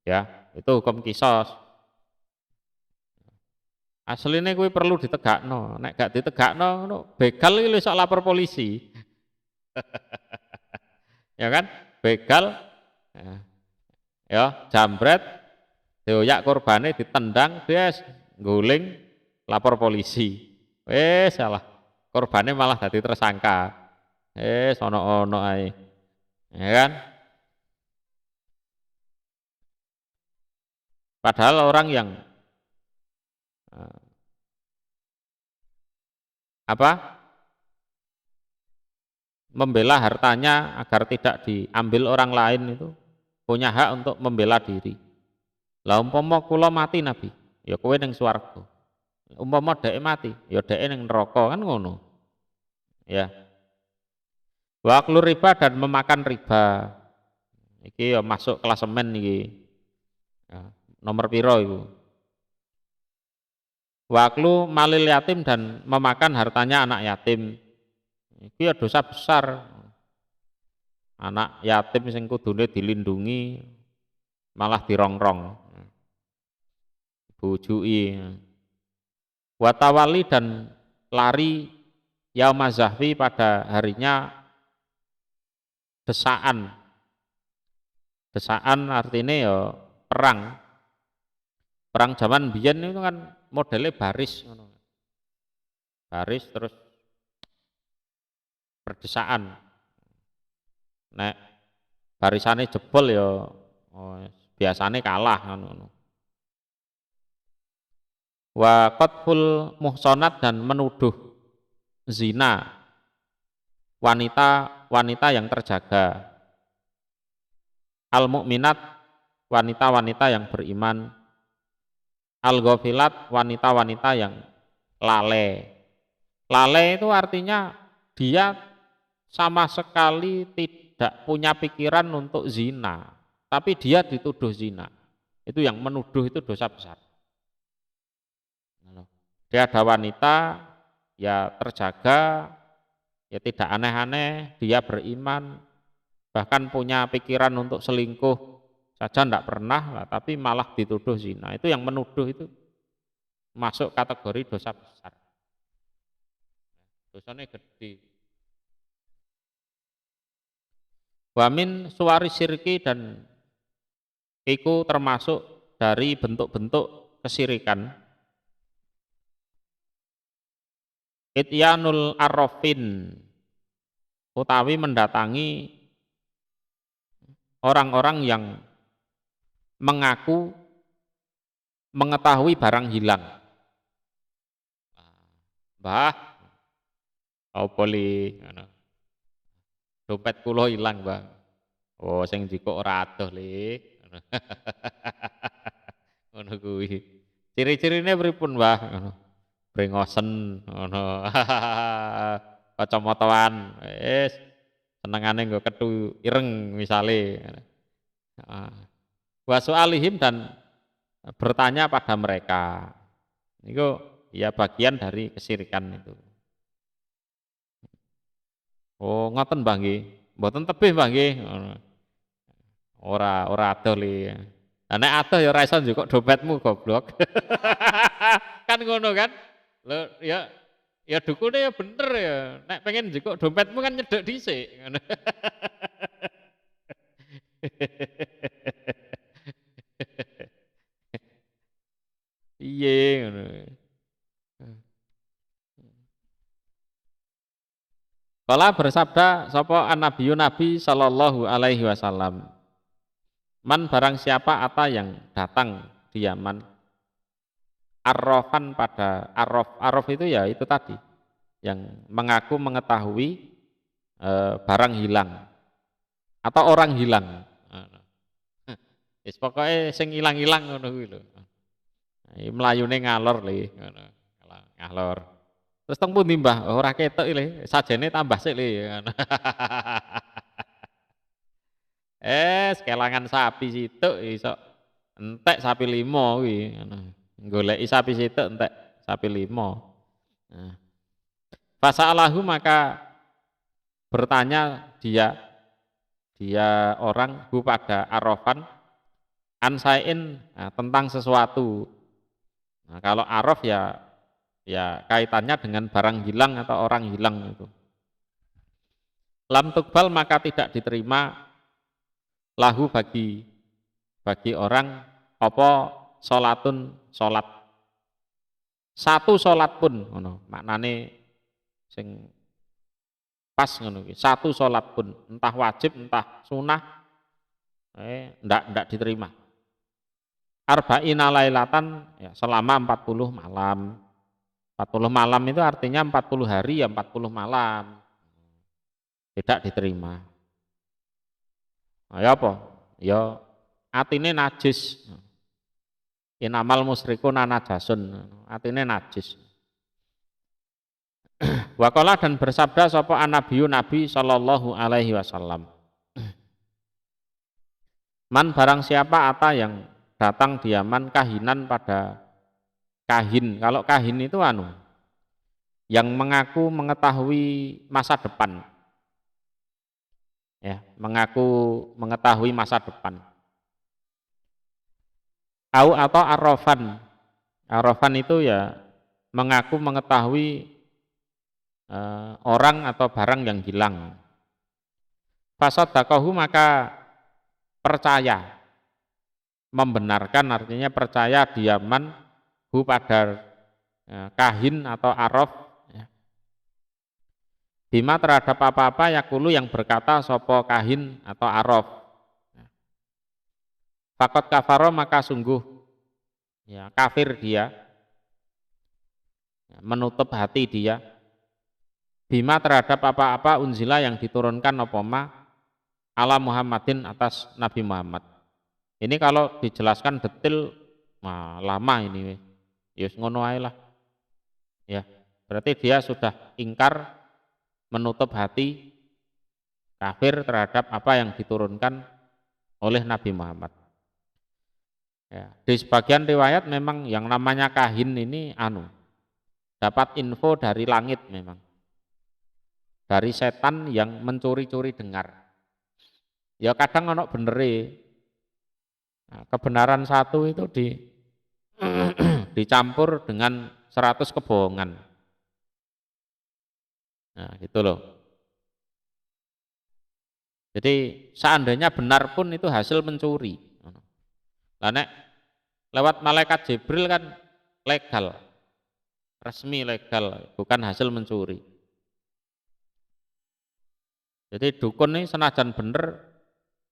ya itu hukum kisos. Aslinya kuwi perlu ditegakno, nek gak ditegakno ngono begal iki iso lapor polisi. Ya kan? Begal ya jambret dioyak korbane ditendang dia guling lapor polisi. Salah. Korbannya malah jadi tersangka. Ono-ono ae. Ya kan? Padahal orang yang eh, apa? Membela hartanya agar tidak diambil orang lain itu punya hak untuk membela diri. Lah umpama kula mati Nabi, ya kowe ning swarga. Umpama dhek mati, ya dhek ning neraka kan ngono. Ya. Wa aklu riba dan memakan riba. Iki ya masuk klasemen iki. Ya, nomor piro iku? Wa aklu malil yatim dan memakan hartanya anak yatim. Iki ya dosa besar. Anak yatim sing kudune dilindungi malah dirongrong. Bujui. Watawali dan lari yaumazahfi pada harinya desaan. Desaan artinya ya perang. Perang zaman biyen itu kan modelnya baris. Baris terus berdesaan. Nek barisannya jebol ya biasanya kalah ngono. Wa qatful muhsanat dan menuduh zina wanita yang terjaga. Al mukminat wanita-wanita yang beriman. Al ghafilat wanita-wanita yang lalai. Lalai itu artinya dia sama sekali tidak punya pikiran untuk zina, tapi dia dituduh zina. Itu yang menuduh itu dosa besar. Dia ada wanita, ya terjaga, ya tidak aneh-aneh, dia beriman, bahkan punya pikiran untuk selingkuh saja tidak pernah, lah, tapi malah dituduh zina. Itu yang menuduh itu masuk kategori dosa besar. Dosanya gede. Wamin suwari syirki dan itu termasuk dari bentuk-bentuk kesirikan. Ityanul arrofin utawi mendatangi orang-orang yang mengaku mengetahui barang hilang. Mbah, apa li dompet kula hilang, Mbah. Oh, sing jiko ora adoh li. Ngono kuwi. Ciri-cirine pripun, Mbah? Ngono. Brengosen ngono. Kacamataan wis senengane nggo kethu ireng misale. Wa su'alihim dan bertanya pada mereka. Itu ya bagian dari kesirikan itu. Oh, ngoten Mbah nggih. Mboten tebih Mbah nggih. Ora adoh li. Lah nek adoh ya ora iso njukuk dompetmu goblok. Kan ngono kan? Lho ya dukune ya bener ya. Nek pengen njukuk dompetmu kan nyedek dhisik ngono. Iye ngono. Kala bersabda sapa an-nabiyyu Nabi sallallahu alaihi wasallam. Man barang siapa apa yang datang di Yaman arrofan pada arrof itu ya itu tadi yang mengaku mengetahui barang hilang atau orang hilang. Wis pokoke sing ilang-ilang ngono kuwi lho. Mlayune ngalor le ngono. Ngalor. Terus teng pundi Mbah? Ora ketok le, sajene tambah sik le ngono. Kelangan sapi situk iso entek sapi 5 kuwi ngono. Goleki sapi situk entek sapi 5. Nah. Fasa'alahu maka bertanya dia orang pada arrofan ansain tentang sesuatu. Nah, kalau arrof ya kaitannya dengan barang hilang atau orang hilang itu. Lam tukbal maka tidak diterima lahu bagi orang apa salatun salat Satu salat pun ngono, maknane sing pas ngono iki. Satu salat pun, entah wajib, entah sunah, ndak diterima. Arba'ina lailatan ya selama 40 malam. 40 malam itu artinya 40 hari ya 40 malam. Tidak diterima. Nah, ya apa? Ya atine najis. Inamal musyrikuna najasun. Atine najis. Waqala dan bersabda sapa anabiyu Nabi sallallahu alaihi wasallam. Man barang siapa ata yang datang di Yaman kahinan pada kahin. Kalau kahin itu yang mengaku mengetahui masa depan. Ya, mengaku mengetahui masa depan. Au atau arrofan. Arrofan itu ya mengaku mengetahui orang atau barang yang hilang. Fasadaqahu maka percaya, membenarkan artinya percaya diaman hu pada kahin atau arraf ya. Bima terhadap apa-apa yakulu yang berkata sopo kahin atau arraf. Fakot kafaro maka sungguh ya kafir dia, menutup hati dia. Bima terhadap apa-apa unzila yang diturunkan opoma ala Muhammadin atas Nabi Muhammad. Ini kalau dijelaskan detail lama ini. Yus ngono ae lah. Ya, berarti dia sudah ingkar, menutup hati, kafir terhadap apa yang diturunkan oleh Nabi Muhammad. Ya, di sebagian riwayat memang yang namanya kahin ini dapat info dari langit memang. Dari setan yang mencuri-curi dengar. Ya kadang ono benere. Nah, kebenaran satu itu dicampur dengan 100 kebohongan. Nah, gitu loh. Jadi seandainya benar pun itu hasil mencuri. Lah nek lewat malaikat Jibril kan legal. Resmi legal, bukan hasil mencuri. Jadi dukun ini senajan bener,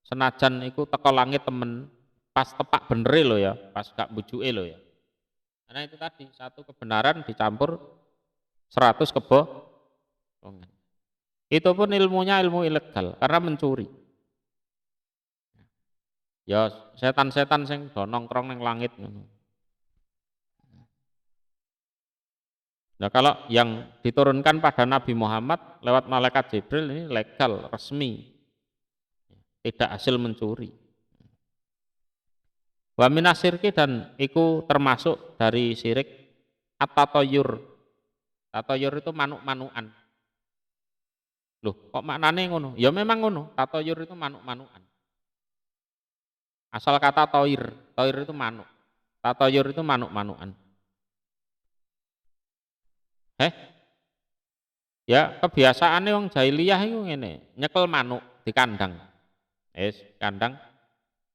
senajan iku teko langit temen, pas tepak bener loh ya, pas gak bujuke loh ya. Karena itu tadi, satu kebenaran dicampur 100 kebohongan. Itu pun ilmunya ilmu ilegal, karena mencuri. Ya setan-setan sing do nongkrong ning langit. Nah kalau yang diturunkan pada Nabi Muhammad lewat malaikat Jibril ini legal, resmi, tidak hasil mencuri. Wa minasirki dan iku termasuk dari syirik at-tatoyur. Tatoyur itu manuk-manukan. Loh kok maknane ngono? Ya memang ngono, tatoyur itu manuk-manukan. Asal kata toir, toir itu manuk. Tatoyur itu manuk-manukan. Ya kebiasaannya wong jahiliyah itu ngene, nyekel manuk di kandang. Kandang.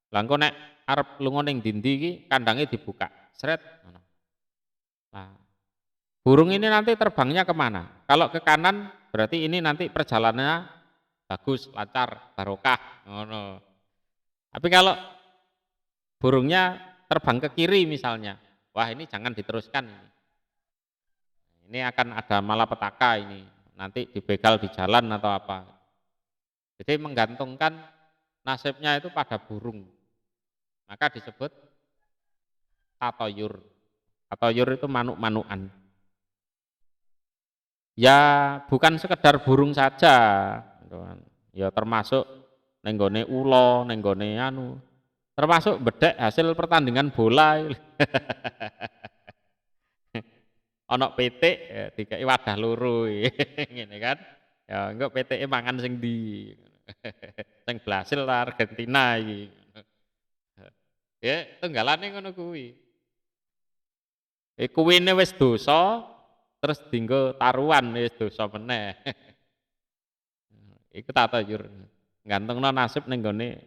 Lah engko nek arep lunga ning dindi iki kandangnya dibuka. Sret ngono. Nah, burung ini nanti terbangnya kemana? Kalau ke kanan berarti ini nanti perjalanannya bagus, lancar, barokah. Ngono. Tapi kalau burungnya terbang ke kiri misalnya, wah ini jangan diteruskan ini. Ini akan ada malapetaka ini, nanti dibegal di jalan atau apa. Jadi menggantungkan nasibnya itu pada burung. Maka disebut tatoyur. Tatoyur itu manuk-manukan. Ya bukan sekedar burung saja, ya termasuk nenggone ulo, nenggone termasuk bedek hasil pertandingan bola. Ono pitik ya dikai wadah loro ngene kan. Ya engko pitike mangan sing ndi. Sing Brasil ta Argentina iki. Ya tunggalane ngono kuwi. Kuwine wis dosa terus dienggo taruhan wis dosa meneh. Iku tatayur. Gantungno nasib ning gone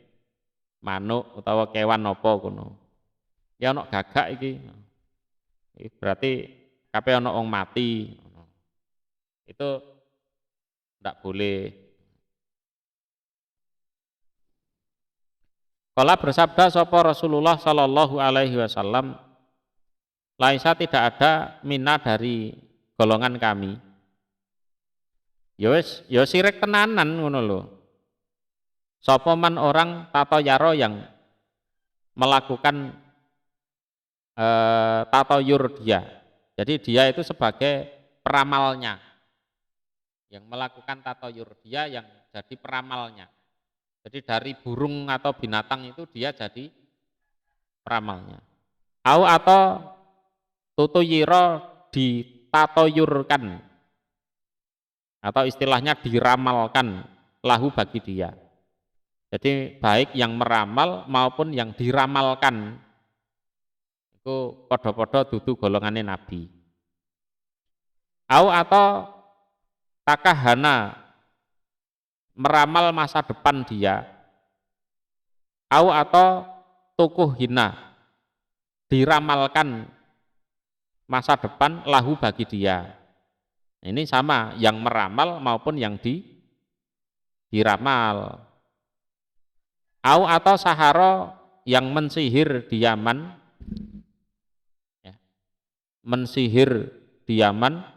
manuk utawa kewan apa kono. Ya ono gagak iki. Berarti kabeh ana wong mati. Itu ndak boleh. Kala bersabda sapa Rasulullah sallallahu alaihi wasallam, laisa tidak ada minna dari golongan kami. Ya wis, ya sirik tenanan ngono lho. Sapa man orang tato yaro yang melakukan tatoyur dia. Jadi dia itu sebagai peramalnya. Yang melakukan tatoyur dia yang jadi peramalnya. Jadi dari burung atau binatang itu dia jadi peramalnya. Atau tutuyiro ditatoyurkan atau istilahnya diramalkan lahu bagi dia. Jadi baik yang meramal maupun yang diramalkan itu podo-podo dudu golongane Nabi. Atau takahana meramal masa depan dia, atau tukuh hina diramalkan masa depan lahu bagi dia. Ini sama yang meramal maupun yang diramal. Atau saharo yang mensihir di Yaman, ya, mensihir di Yaman.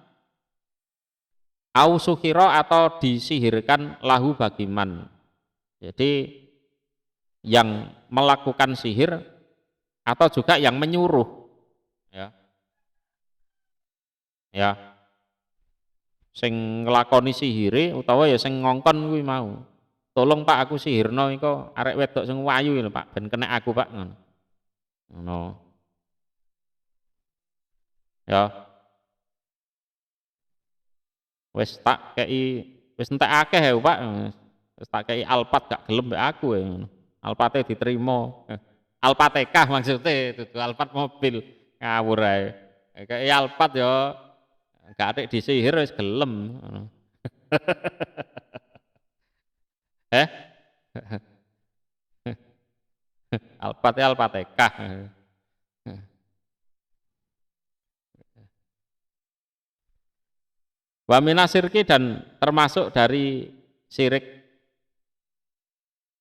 Suhiro atau disihirkan lahu bagi man. Jadi yang melakukan sihir atau juga yang menyuruh, ya, ya, sing nglakoni sihire utawa ya sing ngongkon kuwi mau. Tolong Pak aku sihirno iko arek wedok sing wayu lho Pak, ben kena aku Pak ngono. Ngono. Ya. Wis tak kei wis entek akeh ya Pak. Wis tak kei alpat gak gelem mbek aku ya ngono. Alpate diterima. Alpatekah maksudnya dudu alpat mobil. Ngawur ae. Kei alpat ya gak atik disihir wis gelem. Eh? Alpat ya alpatekah. Wa minasirki dan termasuk dari sirik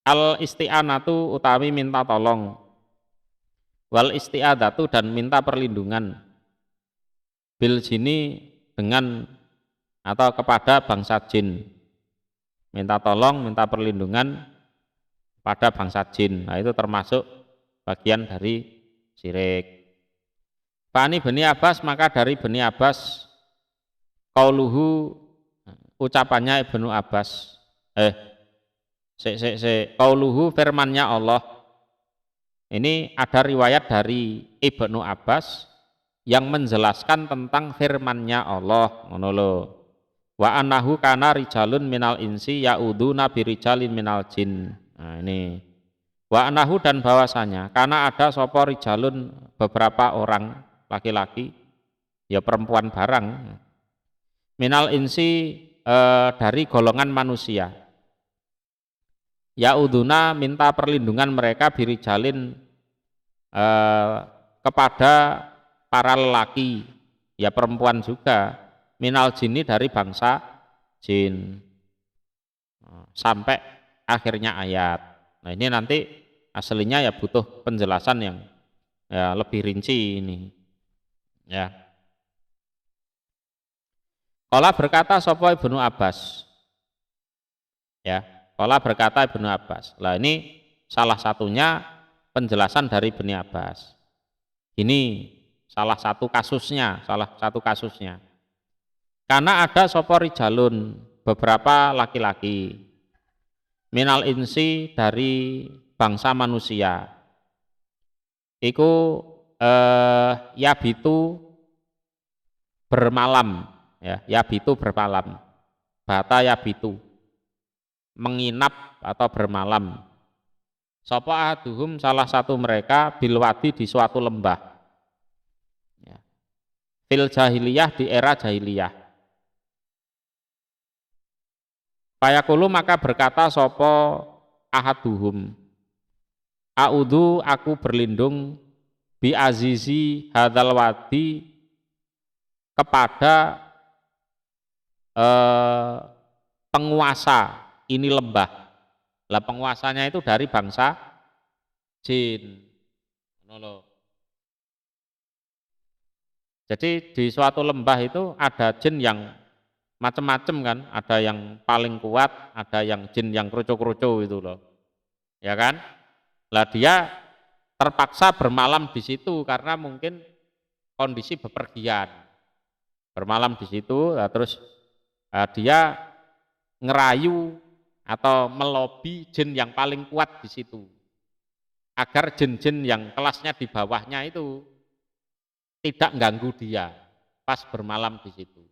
al isti'anatu utawi minta tolong, wal isti'adatu dan minta perlindungan, bil jini dengan atau kepada bangsa jin, minta tolong minta perlindungan pada bangsa jin. Nah itu termasuk bagian dari sirik. Fani Bani Abbas, maka dari Bani Abbas qauluhu ucapannya Ibnu Abbas qauluhu firmannya Allah. Ini ada riwayat dari Ibnu Abbas yang menjelaskan tentang firmannya Allah ngono lho. Wa annahu kana rijalun minal insi yauduna birijalin minal jin. Nah ini wa annahu dan bahwasanya karena ada sapa rijalun beberapa orang laki-laki ya perempuan barang minal insi dari golongan manusia. Yauduna minta perlindungan mereka birijalin kepada para lelaki ya perempuan juga minal jinni dari bangsa jin sampai akhirnya ayat. Nah ini nanti aslinya ya butuh penjelasan yang ya lebih rinci ini ya. Qala berkata sapa Ibnu Abbas, ya, qala berkata Ibnu Abbas. Lah ini salah satunya penjelasan dari Ibnu Abbas. Ini salah satu kasusnya. Karena ada sapa rijalun beberapa laki-laki minal insi dari bangsa manusia. Iku yabitu bermalam. Ya, yabitu bermalam, bata yabitu menginap atau bermalam. Sapa ahaduhum salah satu mereka bilwadi di suatu lembah. Ya. Fil jahiliyah di era jahiliyah. Fayaqulu maka berkata sapa ahaduhum, a'udzu aku berlindung bi azizi hadzal wadi kepada penguasa ini lembah. Lah penguasanya itu dari bangsa jin. Jadi di suatu lembah itu ada jin yang macam-macam kan, ada yang paling kuat, ada yang jin yang kerucu-kerucu itu loh. Ya kan? Lah dia terpaksa bermalam di situ karena mungkin kondisi bepergian. Bermalam di situ, terus dia ngerayu atau melobi jin yang paling kuat di situ. Agar jin-jin yang kelasnya di bawahnya itu tidak ganggu dia pas bermalam di situ.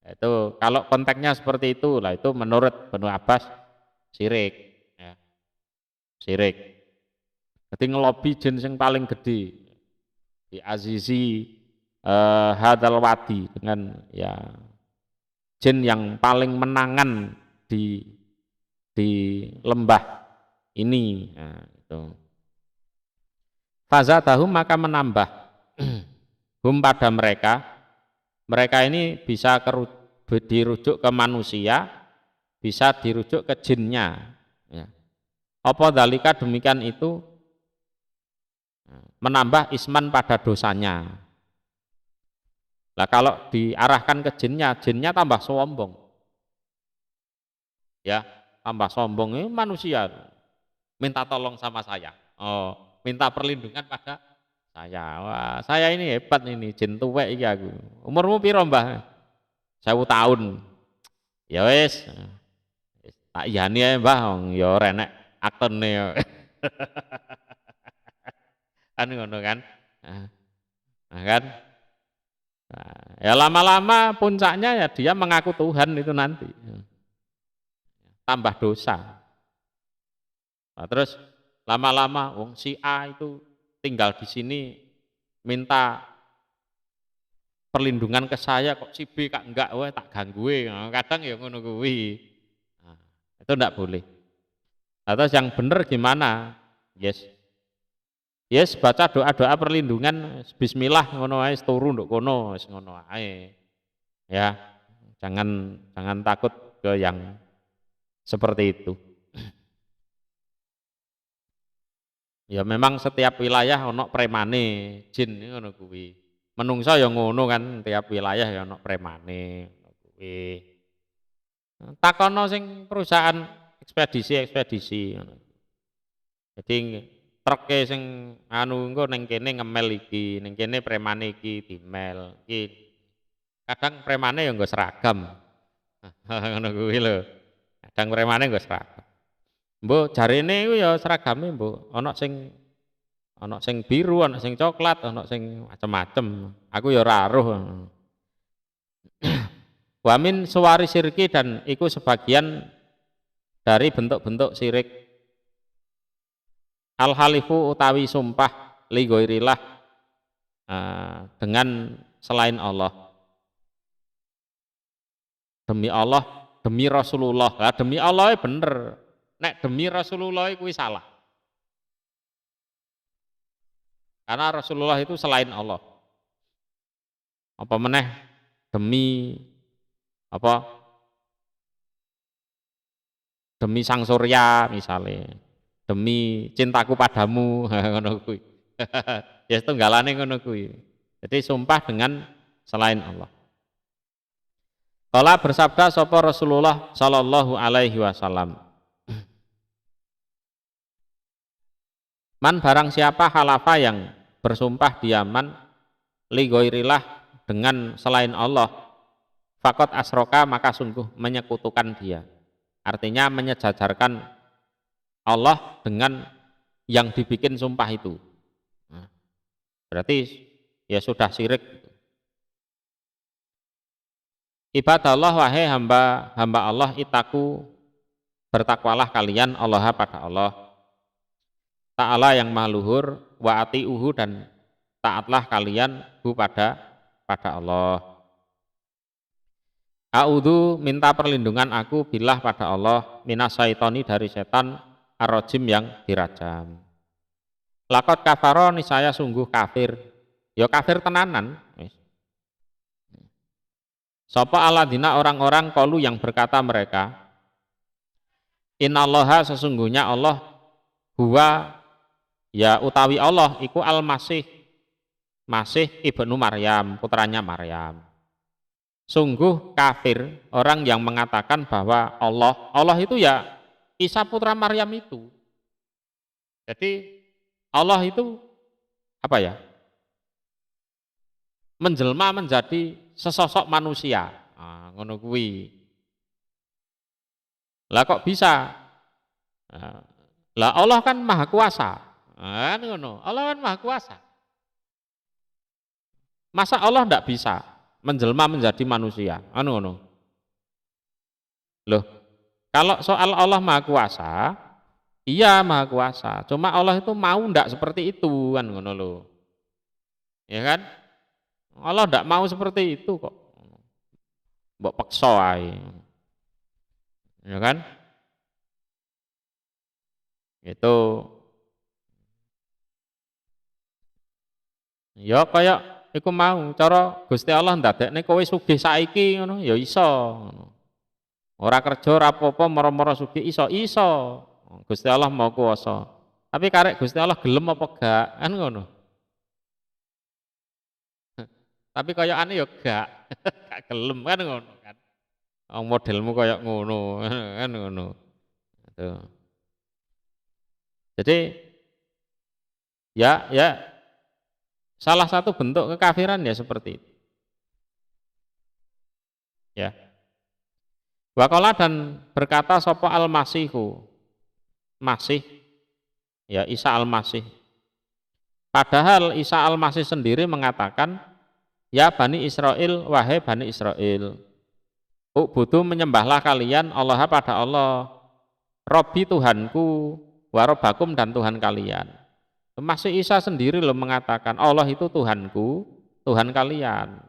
Itu kalau konteksnya seperti itu lah, itu menurut Ibnu Abbas syirik, ya. Syirik. Jadi ngelobi jin yang paling gede di Azizi Hadal Wadi dengan ya jin yang paling menangan di lembah ini. Nah, itu. Fazatahum maka menambah hum pada mereka ini bisa dirujuk ke manusia, bisa dirujuk ke jinnya. Ya. Apa dalika demikian itu menambah isman pada dosanya. Nah kalau diarahkan ke jinnya tambah sombong. Ya, tambah sombong ini manusia. Minta tolong sama saya. Oh, minta perlindungan pada saya. Wah, saya ini hebat ini, jin tuwek iki aku. Umurmu piro, Mbah? 1000 tahun. Ya wis. Tak iyani ae, Mbah, ya ora enek aktene. Kan ngono kan? Nah, kan? Nah, ya lama-lama puncaknya ya dia mengaku Tuhan itu nanti. Tambah dosa. Nah, terus lama-lama wong si A itu tinggal di sini minta perlindungan ke saya, kok si B kak enggak, wah tak ganggu. Nah, kadang ya ngono kuwi. Nah, itu enggak boleh. Nah, terus yang benar gimana? Yes, baca doa-doa perlindungan bismillah ngono ae turu nduk kono wis ngono ae. Ya. Jangan takut ke yang seperti itu. Ya memang setiap wilayah ono premane, jin ngono kuwi. Menungso ya ngono kan, tiap wilayah ya ono premane ngono kuwi. Takono sing perusahaan ekspedisi ngono. Jadi truk sing anu engko ning kene ngemel iki, ning kene premane iki dimel. Iki kadang premane ya nggo seragam. Ngono kuwi lho. Kadang premane nggo seragam. Mbok jarene iku ya seragame mbok ana sing biru, ana sing coklat, ana sing macem-macem. Aku ya ora aruh. Wa min suwari syirki dan iku sebagian dari bentuk-bentuk syirik. Al halifu utawi sumpah li ghairillah dengan selain Allah. Demi Allah, demi Rasulullah. Lah demi Allah bener. Nek demi Rasulullah kuwi salah. Karena Rasulullah itu selain Allah. Apa meneh demi apa? Demi sang surya misalnya. Demi cintaku padamu ngono kuwi. Ya tunggalane ngono kuwi. Jadi sumpah dengan selain Allah. Kala bersabda sapa Rasulullah sallallahu alaihi wasallam. Man barang siapa halafa yang bersumpah di Yaman li ghairillah dengan selain Allah, fakot asroka maka sungguh menyekutukan dia. Artinya menyejajarkan Allah dengan yang dibikin sumpah itu. Nah, berarti ya sudah syirik. Ibadallah wahai hamba Allah itaku bertakwalah kalian Allah pada Allah Ta'ala yang maha luhur wa ati'uhu dan taatlah kalian pada Allah. A'udzu minta perlindungan aku billah pada Allah minas syaitoni dari setan ar-rajim yang dirajam. Lakot kafaro niscaya sungguh kafir. Ya kafir tenanan. Sapa alladzina orang-orang qalu yang berkata mereka, innallaha sesungguhnya Allah huwa ya utawi Allah iku al-Masih, Masih ibnu Maryam, putranya Maryam. Sungguh kafir orang yang mengatakan bahwa Allah itu ya Isa putra Maryam itu. Jadi Allah itu apa ya? Menjelma menjadi sesosok manusia. Nah, ngono kuwi. Lah kok bisa? Nah, lah Allah kan maha kuasa. Nah, kan ngono. Allah kan maha kuasa. Masa Allah ndak bisa menjelma menjadi manusia? Anu ngono. Loh, kalau soal Allah maha kuasa, iya maha kuasa. Cuma Allah itu mau ndak seperti itu kan ngono loh. Ya kan? Allah ndak mau seperti itu kok. Mbok peksa ae. Ya kan? Itu ya kaya iku mau cara Gusti Allah ndadekne kowe sugih saiki ngono ya iso ngono. Ora kerja ora apa-apa mara-mara sugih iso. Gusti Allah mau kuwasa. Tapi karek Gusti Allah gelem apa gak kan ngono. Tapi kayakane ya gak gak gelem kan ngono kan. Modelmu kaya ngono kan ngono. Itu. Jadi ya salah satu bentuk kekafiran ya seperti itu. Ya. Waqala dan berkata sapa al-Masihu, Masih ya Isa al-Masih. Padahal Isa al-Masih sendiri mengatakan, ya Bani Israel, wahai Bani Israel, ubudu menyembahlah kalian Allah pada Allah, Robbi Tuhanku, warobakum dan Tuhan kalian. Masih Isa sendiri loh mengatakan Allah itu Tuhanku, Tuhan kalian.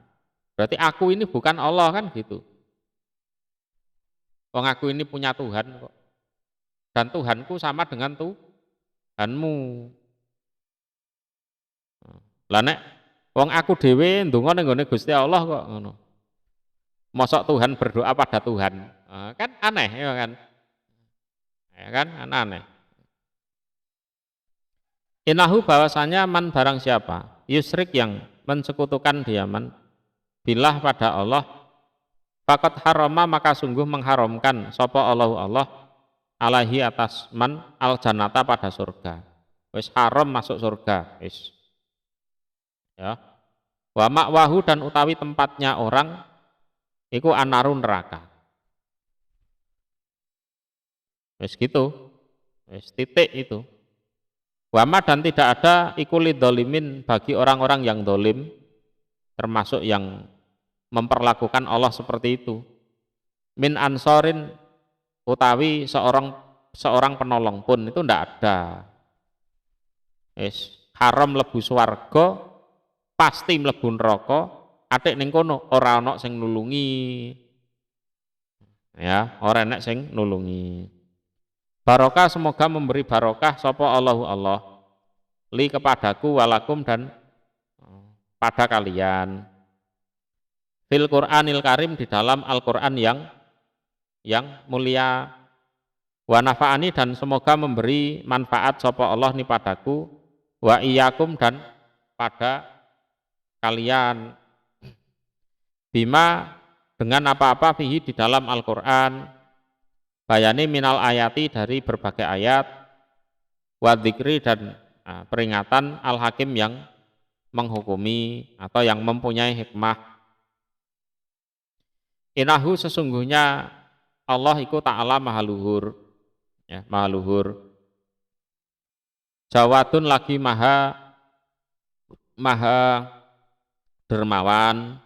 Berarti aku ini bukan Allah kan gitu. Wong aku ini punya Tuhan kok. Dan Tuhanku sama dengan Tuhanmu. Lah nek wong aku dhewe ndonga ning gone Gusti Allah kok ngono. Mosok Tuhan berdoa pada Tuhan. Kan aneh ya kan? Ya kan aneh. Inahu bahwasanya man barang siapa yusrik yang mensekutukan dia man bilah pada Allah fakat harama maka sungguh mengharamkan sapa Allah alaihi atas man al jannata pada surga. Wis haram masuk surga wis. Ya. Wa ma'wahu dan utawi tempatnya orang iku anarun neraka. Wis gitu. Wis titik itu. Wama dan tidak ada ikuli dolimin bagi orang-orang yang dolim, termasuk yang memperlakukan Allah seperti itu. Min ansorin utawi seorang penolong pun itu tidak ada. Yes. Haram lebu swarga, pasti mlebu neraka, atik ning kono ora ana sing nulungi. Ya, ora enak sing nulungi. Barokah semoga memberi barokah sapa Allah li kepadaku walakum dan pada kalian fil Qur'anil Karim di dalam Al-Qur'an yang mulia wa nafa'ani dan semoga memberi manfaat sapa Allah ni padaku wa iyyakum dan pada kalian bima dengan apa-apa fihi di dalam Al-Qur'an bayani minal ayati dari berbagai ayat wa dzikri dan peringatan al-hakim yang menghukumi atau yang mempunyai hikmah. Inahu sesungguhnya Allah iku ta'ala maha luhur ya, maha luhur. Jawadun lagi maha dermawan,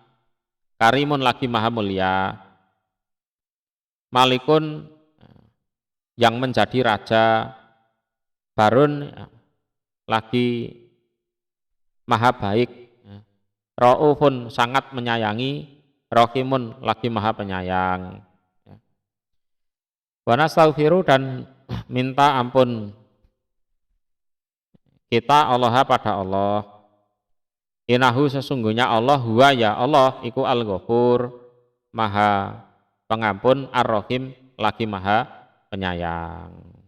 karimun lagi maha mulia, malikun yang menjadi raja, barun lagi maha baik, raufun sangat menyayangi, rahimun lagi maha penyayang. Wa nastaghfiru dan minta ampun kita Allah pada Allah. Inahu sesungguhnya Allah huwa ya Allah iku al-ghafur Maha Pengampun, Ar-Rahim lagi Maha Penyayang.